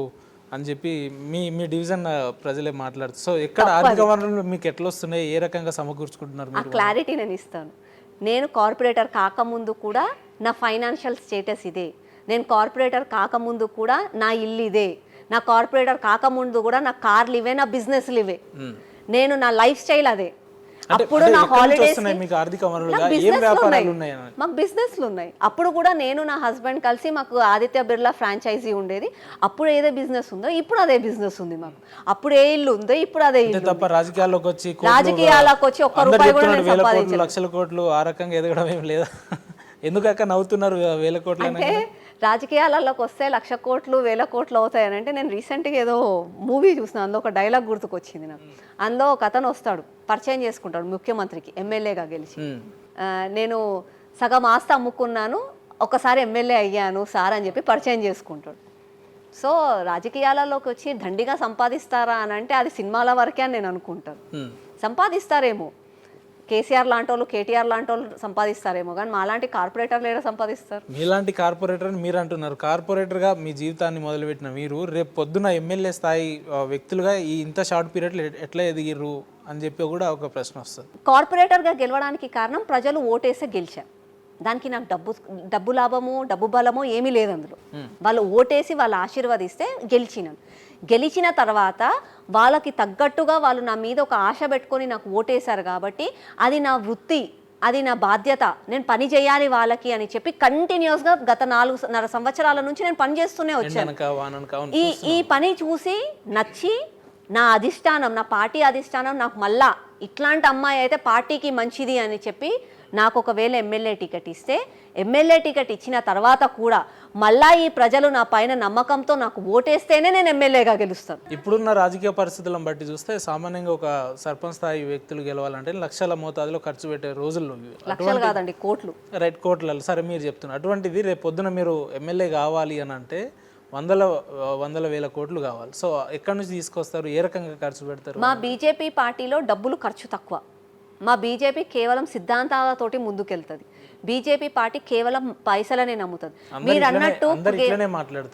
అని చెప్పి మీ డివిజన్ ప్రజలే మాట్లాడుతారు. సో ఎక్కడ ఆర్థిక వనరులు మీకు ఎట్లా వస్తున్నాయి, ఏ రకంగా సమకూర్చుకుంటున్నారు? ఆ క్లారిటీ నేను ఇస్తాను. నేను కార్పొరేటర్ కాకముందు కూడా నా ఫైనాన్షియల్ స్టేటస్ ఇదే. నేను కార్పొరేటర్ కాకముందు కూడా నా ఇల్లు ఇదే. నా కార్పొరేటర్ కాకముందు కూడా నా కార్లు ఇవే, నా బిజినెస్లు ఇవే. నేను నా లైఫ్ స్టైల్ అదే. అప్పుడు నా హాలిడేస్ మాకు బిజినెస్లు ఉన్నాయి. అప్పుడు కూడా నేను నా హస్బెండ్ కలిసి మాకు ఆదిత్య బిర్లా ఫ్రాంచైజీ ఉండేది. అప్పుడు ఏదే బిజినెస్ ఉందో ఇప్పుడు అదే బిజినెస్ ఉంది మాకు. అప్పుడు ఏ ఇల్లు ఉందో ఇప్పుడు అదే ఇల్లు. రాజకీయాల్లోకి వచ్చి ఒక్క రూపాయి కూడా నేను సంపాదించలేదు. లక్షల కోట్లు ఆ రకంగా ఎదగడం ఏం లేదా? ఎందుకక్క నవ్వుతున్నారు? వేల కోట్లు అంటే రాజకీయాలలోకి వస్తే 1,00,000 కోట్లు 1,000 కోట్లు అవుతాయని అంటే నేను రీసెంట్గా ఏదో మూవీ చూసిన, అందులో ఒక డైలాగ్ గుర్తుకొచ్చింది నాకు. అందులో ఒక అతను వస్తాడు, పరిచయం చేసుకుంటాడు ముఖ్యమంత్రికి, ఎమ్మెల్యేగా గెలిచి. నేను సగం ఆస్తి అమ్ముకున్నాను, ఒకసారి ఎమ్మెల్యే అయ్యాను సార్ అని చెప్పి పరిచయం చేసుకుంటాడు. సో రాజకీయాలలోకి వచ్చి దండిగా సంపాదిస్తారా అని అంటే అది సినిమాల వరకే అని నేను అనుకుంటాను. సంపాదిస్తారేమో, కేసీఆర్ లాంటి వాళ్ళు, కేటీఆర్ లాంటి వాళ్ళు సంపాదిస్తారేమో, కానీ మాలాంటి కార్పొరేటర్లు ఏదో సంపాదిస్తారు. మీలాంటి కార్పొరేటర్ అని మీరు అంటున్నారు. కార్పొరేటర్గా మీ జీవితాన్ని మొదలుపెట్టిన మీరు రేపు పొద్దున ఎమ్మెల్యే స్థాయి వ్యక్తులుగా ఈ ఇంత షార్ట్ పీరియడ్లో ఎట్లా ఎదిగిర్రు అని చెప్పి కూడా ఒక ప్రశ్న వస్తుంది. కార్పొరేటర్గా గెలవడానికి కారణం ప్రజలు ఓటేసే గెలిచారు. దానికి నాకు డబ్బు లాభము, డబ్బు బలము ఏమీ లేదు అందులో. వాళ్ళు ఓటేసి వాళ్ళు ఆశీర్వదిస్తే గెలిచిన తర్వాత వాళ్ళకి తగ్గట్టుగా వాళ్ళు నా మీద ఒక ఆశ పెట్టుకొని నాకు ఓటేశారు కాబట్టి అది నా వృత్తి, అది నా బాధ్యత, నేను పని చేయాలి వాళ్ళకి అని చెప్పి కంటిన్యూస్గా గత 4.5 సంవత్సరాల నుంచి నేను పని చేస్తూనే వచ్చాను. ఈ పని చూసి నచ్చి నా అధిష్టానం, నా పార్టీ అధిష్టానం నాకు మళ్ళా ఇట్లాంటి అమ్మాయి అయితే పార్టీకి మంచిది అని చెప్పి నాకు ఒకవేళ ఎమ్మెల్యే టికెట్ ఇస్తే, ఎమ్మెల్యే టికెట్ ఇచ్చిన తర్వాత కూడా మళ్ళా ఈ ప్రజలు నా పైన నమ్మకంతో నాకు ఓటేస్తేనే నేను ఎమ్మెల్యేగా గెలుస్తాను. ఇప్పుడున్న రాజకీయ పరిస్థితులను బట్టి చూస్తే సామాన్యంగా ఒక సర్పంచ్ స్థాయి వ్యక్తులు గెలవాలంటే లక్షల మోతాదులో ఖర్చు పెట్టే రోజుల్లో, లక్షలు కాదండి కోట్లు, రైట్, కోట్లలో. సరే మీరు చెప్తున్నారు. అటువంటిది రేపు పొద్దున మీరు ఎమ్మెల్యే కావాలి అని అంటే వందల వేల కోట్లు కావాలి. సో ఎక్కడి నుంచి తీసుకొస్తారు, ఏ రకంగా ఖర్చు పెడతారు? మా బీజేపీ పార్టీలో డబ్బులు ఖర్చు తక్కువ. మా బీజేపీ కేవలం సిద్ధాంతాలతోటి ముందుకెళ్తుంది. బీజేపీ పార్టీ కేవలం పైసలనే నమ్ముతుంది. మీరు అన్నట్టు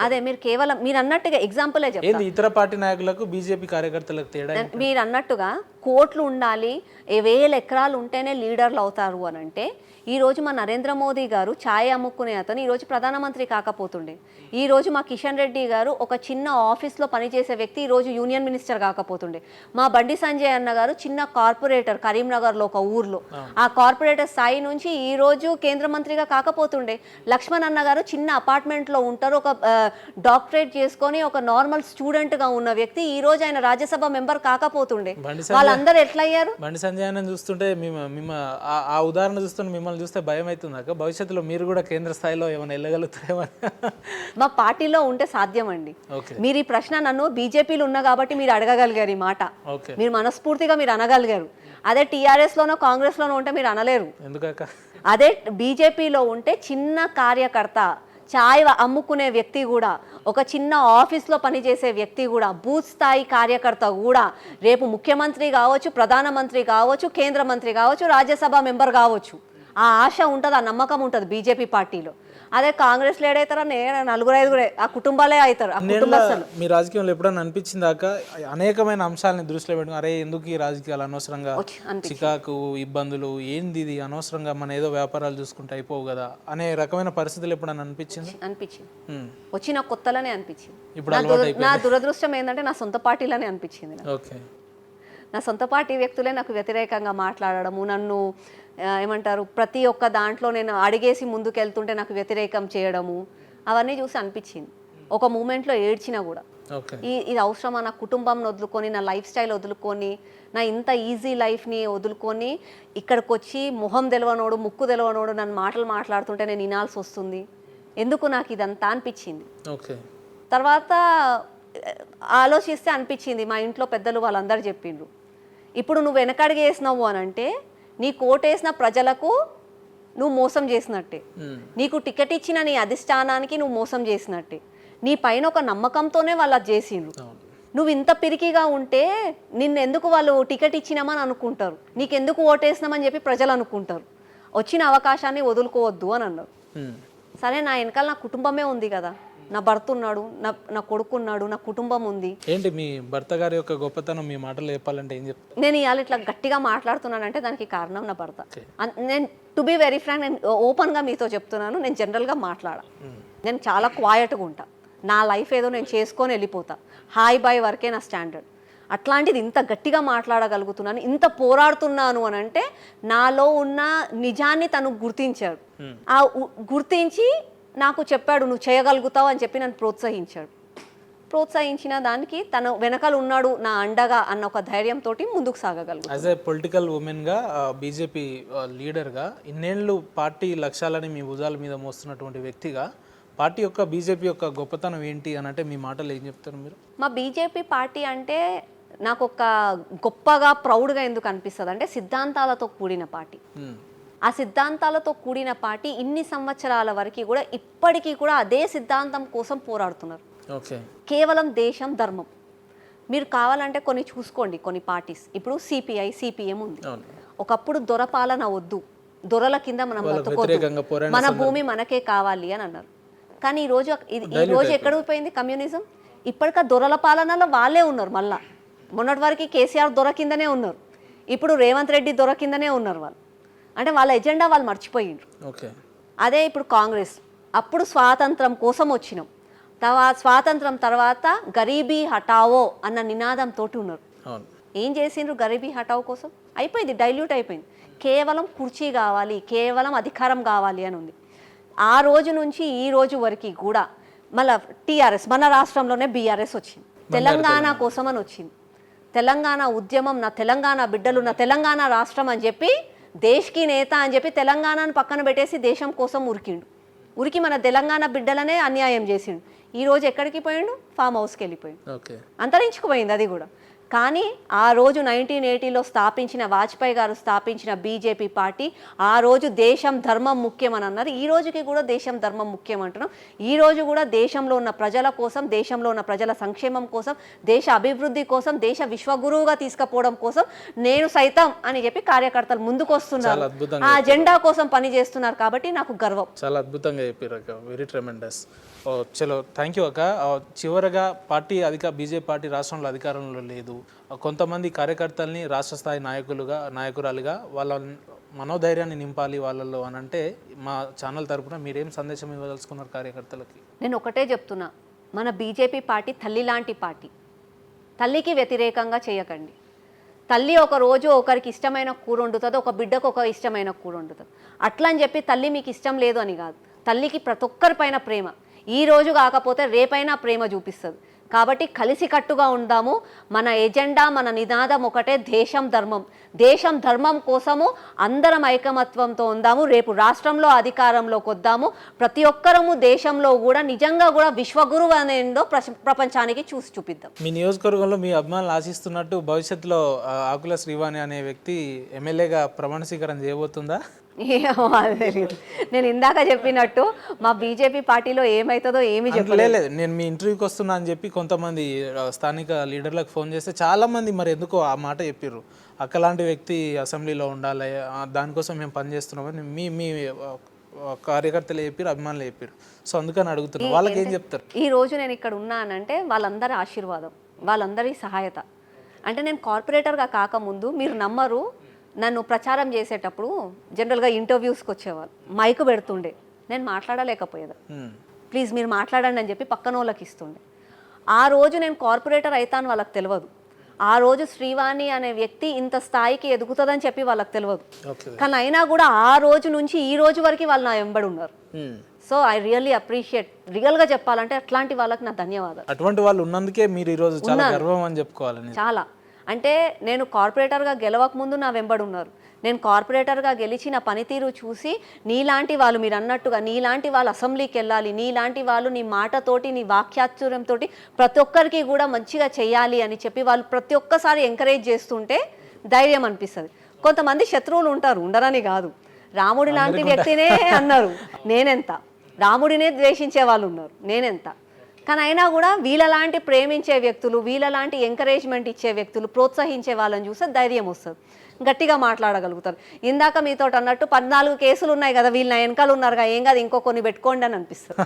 అదే మీరు అన్నట్టుగా ఎగ్జాంపులే చెప్తాను. ఇతర పార్టీ నాయకులకు బీజేపీ కార్యకర్తలకు తేడా, మీరు అన్నట్టుగా కోట్లు ఉండాలి, 1000 ఎకరాలు ఉంటేనే లీడర్లు అవుతారు అని అంటే ఈరోజు మా నరేంద్ర మోదీ గారు ఛాయ్ అమ్ముకునే అతను ఈరోజు ప్రధానమంత్రి కాకపోతుండే. ఈరోజు మా కిషన్ రెడ్డి గారు ఒక చిన్న ఆఫీస్లో పనిచేసే వ్యక్తి ఈరోజు యూనియన్ మినిస్టర్ కాకపోతుండే. మా బండి సంజయ్ అన్న గారు చిన్న కార్పొరేటర్ కరీంనగర్లో ఒక ఊర్లో, ఆ కార్పొరేటర్ స్థాయి నుంచి ఈరోజు కేంద్ర మంత్రిగా కాకపోతుండే. లక్ష్మణ్ అన్న గారు చిన్న అపార్ట్మెంట్లో ఉంటారు, ఒక డాక్టరేట్ చేసుకొని ఒక నార్మల్ స్టూడెంట్గా ఉన్న వ్యక్తి ఈరోజు ఆయన రాజ్యసభ మెంబర్ కాకపోతుండే. వాళ్ళందరూ ఎట్లా అయ్యారు? బండి సంజయ్ అన్న చూస్తుంటే ఆ ఉదాహరణ చూస్తుంటే మిమ్మల్ని చూస్తే భయం అవుతుందాక భవిష్యత్తులో మీరు కూడా కేంద్ర స్థాయిలో ఏమైనా వెళ్ళగలుగుతారేమో? మా పార్టీలో ఉంటే సాధ్యం అండి. మీరు ఈ ప్రశ్న నన్ను బీజేపీలో ఉన్నా కాబట్టి మీరు అడగగలిగారు ఈ మాట, మీరు మనస్ఫూర్తిగా మీరు అనగలిగారు. అదే టీఆర్ఎస్ లోనో కాంగ్రెస్ లోనో ఉంటే మీరు అనలేరు. ఎందుకక్క? అదే బీజేపీలో ఉంటే చిన్న కార్యకర్త, చాయ్ అమ్ముకునే వ్యక్తి కూడా, ఒక చిన్న ఆఫీస్లో పనిచేసే వ్యక్తి కూడా, బూత్ స్థాయి కార్యకర్త కూడా రేపు ముఖ్యమంత్రి కావచ్చు, ప్రధానమంత్రి కావచ్చు, కేంద్ర మంత్రి కావచ్చు, రాజ్యసభ మెంబర్ కావచ్చు. ఆ ఆశ ఉంటుంది, ఆ నమ్మకం ఉంటుంది బీజేపీ పార్టీలో. అదే కాంగ్రెస్లో ఏడవుతారా, నలుగురు ఐదుగురే ఆ కుటుంబాలే అవుతారు. ఆ కుటుంబస్తులు మీ రాజకీయంలో ఎప్పుడైనా అనిపించిందాక అనేకమైన అంశాలని దృష్టిలో పెట్టుకుని అరే ఎందుకు ఈ రాజకీయాలు అనవసరంగా చికాకు ఇబ్బందులు ఏంది ఇది అనవసరంగా మన ఏదో వ్యాపారాలు చూసుకుంటే అయిపోవు కదా అనే రకమైన పరిస్థితులు ఎప్పుడైనా అనిపించింది? వచ్చిన కొత్తలోనే అనిపించింది. ఇప్పుడు నా దురదృష్టం ఏంటంటే నా సొంత పార్టీలోనే అనిపించింది. ఓకే, నా సొంత పార్టీ వ్యక్తులే నాకు వ్యతిరేకంగా మాట్లాడడము, నన్ను ఏమంటారు ప్రతి ఒక్క దాంట్లో నేను అడిగేసి ముందుకెళ్తుంటే నాకు వ్యతిరేకం చేయడము, అవన్నీ చూసి అనిపించింది. ఒక మూమెంట్లో ఏడ్చినా కూడా ఇది అవసరమా, నా కుటుంబంని వదులుకొని, నా లైఫ్ స్టైల్ వదులుకొని, నా ఇంత ఈజీ లైఫ్ని వదులుకొని ఇక్కడికి వచ్చి మొహం తెలవనోడు ముక్కు తెలవనోడు నన్ను మాటలు మాట్లాడుతుంటే నేను వినాల్సి వస్తుంది, ఎందుకు నాకు ఇదంతా అనిపించింది. తర్వాత ఆలోచిస్తే అనిపించింది, మా ఇంట్లో పెద్దలు వాళ్ళందరూ చెప్పిండ్రు, ఇప్పుడు నువ్వు వెనకడిగి వేసినావు అని అంటే నీ కోటేసిన ప్రజలకు నువ్వు మోసం చేసినట్టే, నీకు టికెట్ ఇచ్చిన నీ అధిష్టానానికి నువ్వు మోసం చేసినట్టే, నీ పైన ఒక నమ్మకంతోనే వాళ్ళు అది చేసిండ్రు. నువ్వు ఇంత పిరికిగా ఉంటే నిన్నెందుకు వాళ్ళు టికెట్ ఇచ్చినామని అనుకుంటారు, నీకెందుకు ఓటేసినామని చెప్పి ప్రజలు అనుకుంటారు, వచ్చిన అవకాశాన్ని వదులుకోవద్దు అని అన్నారు. సరే, నా వెనకాల నా కుటుంబమే ఉంది కదా, నా భర్త ఉన్నాడు, నా కొడుకు ఉన్నాడు, నా కుటుంబం ఉంది. ఏంటి మీ భర్త గారి యొక్క గొప్పతనం మీ మాటలు చెప్పాలంటే ఏం చెప్తారు? నేను ఇవాళ ఇట్లా గట్టిగా మాట్లాడుతున్నానంటే దానికి కారణం నా భర్త. నేను టు బి వెరీ ఫ్రాంక్, నేను ఓపెన్గా మీతో చెప్తున్నాను, నేను జనరల్గా మాట్లాడా, నేను చాలా క్వాయట్గా ఉంటా, నా లైఫ్ ఏదో నేను చేసుకొని వెళ్ళిపోతా, హాయ్ బాయ్ వరకే నా స్టాండర్డ్. అట్లాంటిది ఇంత గట్టిగా మాట్లాడగలుగుతున్నాను, ఇంత పోరాడుతున్నాను అని అంటే నాలో ఉన్న నిజాన్ని తను గుర్తించాడు. ఆ గుర్తించి నాకు చెప్పాడు నువ్వు చేయగలుగుతావు అని చెప్పి నన్ను ప్రోత్సహించాడు. ప్రోత్సహించిన దానికి తను వెనకాల ఉన్నాడు నా అండగా అన్న ఒక ధైర్యంతో ముందుకు సాగగలుగుతాను. యాజ్ ఏ పొలిటికల్ ఉమెన్గా, బీజేపీ లీడర్గా, ఇన్నేళ్ళు పార్టీ లక్ష్యాలని మీ భుజాల మీద మోస్తున్నటువంటి వ్యక్తిగా పార్టీ యొక్క బీజేపీ యొక్క గొప్పతనం ఏంటి అని అంటే మీ మాటలు ఏం చెప్తారు మీరు? మా బీజేపీ పార్టీ అంటే నాకు ఒక గొప్పగా ప్రౌడ్గా ఎందుకు అనిపిస్తుంది అంటే సిద్ధాంతాలతో కూడిన పార్టీ. ఆ సిద్ధాంతాలతో కూడిన పార్టీ ఇన్ని సంవత్సరాల వరకు కూడా ఇప్పటికీ కూడా అదే సిద్ధాంతం కోసం పోరాడుతున్నారు. కేవలం దేశం ధర్మం. మీరు కావాలంటే కొన్ని చూసుకోండి, కొన్ని పార్టీస్ ఇప్పుడు సిపిఐ సిపిఎం ఉంది. ఒకప్పుడు దొరపాలన వద్దు, దొరల కింద మనం బతుకోవద్దు, మన భూమి మనకే కావాలి అని అన్నారు. కానీ ఈ రోజు ఎక్కడ పోయింది కమ్యూనిజం? ఇప్పటికా దొరల పాలనలో వాళ్ళే ఉన్నారు. మళ్ళా మొన్నటి వరకు కేసీఆర్ దొర కిందనే ఉన్నారు, ఇప్పుడు రేవంత్ రెడ్డి దొర కిందనే ఉన్నారు వాళ్ళు. అంటే వాళ్ళ ఎజెండా వాళ్ళు మర్చిపోయిండ్రు. అదే ఇప్పుడు కాంగ్రెస్, అప్పుడు స్వాతంత్రం కోసం వచ్చినాం, స్వాతంత్రం తర్వాత గరీబీ హటావో అన్న నినాదంతో ఉన్నారు. ఏం చేసిండ్రు గరీబీ హటావో కోసం? అయిపోయింది, డైల్యూట్ అయిపోయింది. కేవలం కుర్చీ కావాలి, కేవలం అధికారం కావాలి అని ఉంది. ఆ రోజు నుంచి ఈ రోజు వరకు కూడా మళ్ళీ టీఆర్ఎస్, మన రాష్ట్రంలోనే బీఆర్ఎస్ వచ్చింది, తెలంగాణ కోసం అని వచ్చింది. తెలంగాణ ఉద్యమం, నా తెలంగాణ బిడ్డలు, నా తెలంగాణ రాష్ట్రం అని చెప్పి దేశ్కి నేత అని చెప్పి తెలంగాణను పక్కన పెట్టేసి దేశం కోసం ఉరికి మన తెలంగాణ బిడ్డలనే అన్యాయం చేసిండు. ఈ రోజు ఎక్కడికి పోయిండు? ఫామ్ హౌస్కి వెళ్ళిపోయిండు, అంతరించుకుపోయింది అది కూడా. కానీ ఆ రోజు 1980లో స్థాపించిన వాజ్పేయి గారు స్థాపించిన బీజేపీ పార్టీ ఆ రోజు దేశం ధర్మం ముఖ్యం అని అన్నారు. ఈ రోజుకి కూడా దేశం ధర్మం ముఖ్యం అంటున్నాం. ఈ రోజు కూడా దేశంలో ఉన్న ప్రజల కోసం, దేశంలో ఉన్న ప్రజల సంక్షేమం కోసం, దేశ అభివృద్ధి కోసం, దేశ విశ్వగురువుగా తీసుకుపోవడం కోసం నేను సైతం అని చెప్పి కార్యకర్తలు ముందుకు వస్తున్నారు, ఆ జెండా కోసం పని చేస్తున్నారు. కాబట్టి నాకు గర్వం. చాలా అద్భుతంగా చెప్పారు, వెరీ ట్రెమెండస్. చలో, థ్యాంక్ యూ అక్క. చివరగా బీజేపీ పార్టీ రాష్ట్రంలో అధికారంలో లేదు, కొంతమంది కార్యకర్తల్ని రాష్ట్ర స్థాయి నాయకురాలుగా వాళ్ళ మనోధైర్యాన్ని నింపాలి వాళ్ళలో అని అంటే మా ఛానల్ తరపున మీరేం సందేశం ఇవ్వదలుచుకున్నారు కార్యకర్తలకి? నేను ఒకటే చెప్తున్నా, మన బీజేపీ పార్టీ తల్లి లాంటి పార్టీ. తల్లికి వ్యతిరేకంగా చేయకండి. తల్లి ఒక రోజు ఒకరికి ఇష్టమైన కూర వండుతుంది, ఒక బిడ్డకు ఒక ఇష్టమైన కూర వండుతుంది. అట్లా అని చెప్పి తల్లి మీకు ఇష్టం లేదు అని కాదు, తల్లికి ప్రతి ఒక్కరిపైన ప్రేమ, ఈ రోజు కాకపోతే రేపైనా ప్రేమ చూపిస్తుంది. కాబట్టి కలిసికట్టుగా ఉందాము. మన ఎజెండా, మన నినాదం ఒకటే, దేశం ధర్మం. దేశం ధర్మం కోసము అందరం ఐకమత్వంతో ఉందాము. రేపు రాష్ట్రంలో అధికారంలోకి వద్దాము. ప్రతి ఒక్కరము దేశంలో కూడా నిజంగా కూడా విశ్వగురువు అనేదో ప్రపంచానికి చూసి చూపిద్దాం. మీ నియోజకవర్గంలో మీ అభిమానులు ఆశిస్తున్నట్టు భవిష్యత్తులో ఆకుల శ్రీవాణి అనే వ్యక్తి ఎమ్మెల్యేగా ప్రమాణ స్వీకారం చేయబోతుందా? ఏమో అది తెలియదు. నేను ఇందాక చెప్పినట్టు మా బీజేపీ పార్టీలో ఏమవుతుందో ఏమీ చెప్పలేదు. లేదు నేను మీ ఇంటర్వ్యూకి వస్తున్నా అని చెప్పి కొంతమంది స్థానిక లీడర్లకు ఫోన్ చేస్తే చాలామంది మరి ఎందుకో ఆ మాట చెప్పారు, అక్కలాంటి వ్యక్తి అసెంబ్లీలో ఉండాలి, దానికోసం మేము పనిచేస్తున్నామని మీ మీ కార్యకర్తలు చెప్పారు, అభిమానులు చెప్పారు. సో అందుకని అడుగుతున్నాను, వాళ్ళకి ఏం చెప్తారు? ఈ రోజు నేను ఇక్కడ ఉన్నానంటే వాళ్ళందరి ఆశీర్వాదం, వాళ్ళందరి సహాయత. అంటే నేను కార్పొరేటర్గా కాకముందు మీరు నమ్మరు, నన్ను ప్రచారం చేసేటప్పుడు జనరల్గా ఇంటర్వ్యూస్కి వచ్చేవాళ్ళు, మైకు పెడుతుండే, నేను మాట్లాడలేకపోయేది. ప్లీజ్ మీరు మాట్లాడండి అని చెప్పి పక్కన వాళ్ళకి ఇస్తుండే. ఆ రోజు నేను కార్పొరేటర్ అవుతాను వాళ్ళకి తెలియదు. ఆ రోజు శ్రీవాణి అనే వ్యక్తి ఇంత స్థాయికి ఎదుగుతుందని చెప్పి వాళ్ళకి తెలియదు. కానీ అయినా కూడా ఆ రోజు నుంచి ఈ రోజు వరకు వాళ్ళు నా వెంబడి ఉన్నారు. సో ఐ రియల్లీ అప్రిషియేట్, రియల్గా చెప్పాలంటే అట్లాంటి వాళ్ళకి నా ధన్యవాదాలు. అటువంటి వాళ్ళు ఉన్నందుకే మీరు ఈరోజు చాలా గర్వం అని చెప్పుకోవాలని. చాలా అంటే నేను కార్పొరేటర్గా గెలవక ముందు నా వెంబడి ఉన్నారు. నేను కార్పొరేటర్గా గెలిచిన పనితీరు చూసి నీలాంటి వాళ్ళు, మీరు అన్నట్టుగా నీలాంటి వాళ్ళు అసెంబ్లీకి వెళ్ళాలి, నీలాంటి వాళ్ళు నీ మాటతోటి నీ వాక్యాచుర్యంతో ప్రతి ఒక్కరికి కూడా మంచిగా చేయాలి అని చెప్పి వాళ్ళు ప్రతి ఒక్కసారి ఎంకరేజ్ చేస్తుంటే ధైర్యం అనిపిస్తుంది. కొంతమంది శత్రువులు ఉంటారు, ఉండరని కాదు. రాముడి లాంటి వ్యక్తినే అన్నారు, నేనెంత. రాముడినే ద్వేషించే వాళ్ళు ఉన్నారు, నేనెంత. కానీ అయినా కూడా వీళ్ళలాంటి ప్రేమించే వ్యక్తులు, వీళ్ళలాంటి ఎంకరేజ్మెంట్ ఇచ్చే వ్యక్తులు, ప్రోత్సహించే వాళ్ళని చూస్తే ధైర్యం వస్తుంది, గట్టిగా మాట్లాడగలుగుతారు. ఇందాక మీతో అన్నట్టు 14 కేసులు ఉన్నాయి కదా, వీళ్ళ వెనకాల ఉన్నారుగా, ఏం కాదు ఇంకో కొన్ని పెట్టుకోండి అని అనిపిస్తుంది.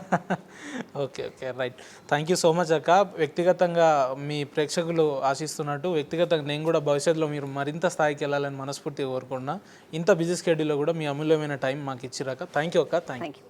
Okay okay right, thank you so much అక్క. వ్యక్తిగతంగా మీ ప్రేక్షకులు ఆశిస్తున్నట్టు వ్యక్తిగతంగా నేను కూడా భవిష్యత్తులో మీరు మరింత స్థాయికి వెళ్ళాలని మనస్ఫూర్తిగా కోరుకున్నా. ఇంత బిజీ స్కెడ్యూల్లో కూడా మీ అమూల్యమైన టైం మాకు ఇచ్చిరాక థ్యాంక్ యూ అక్క. Thank you.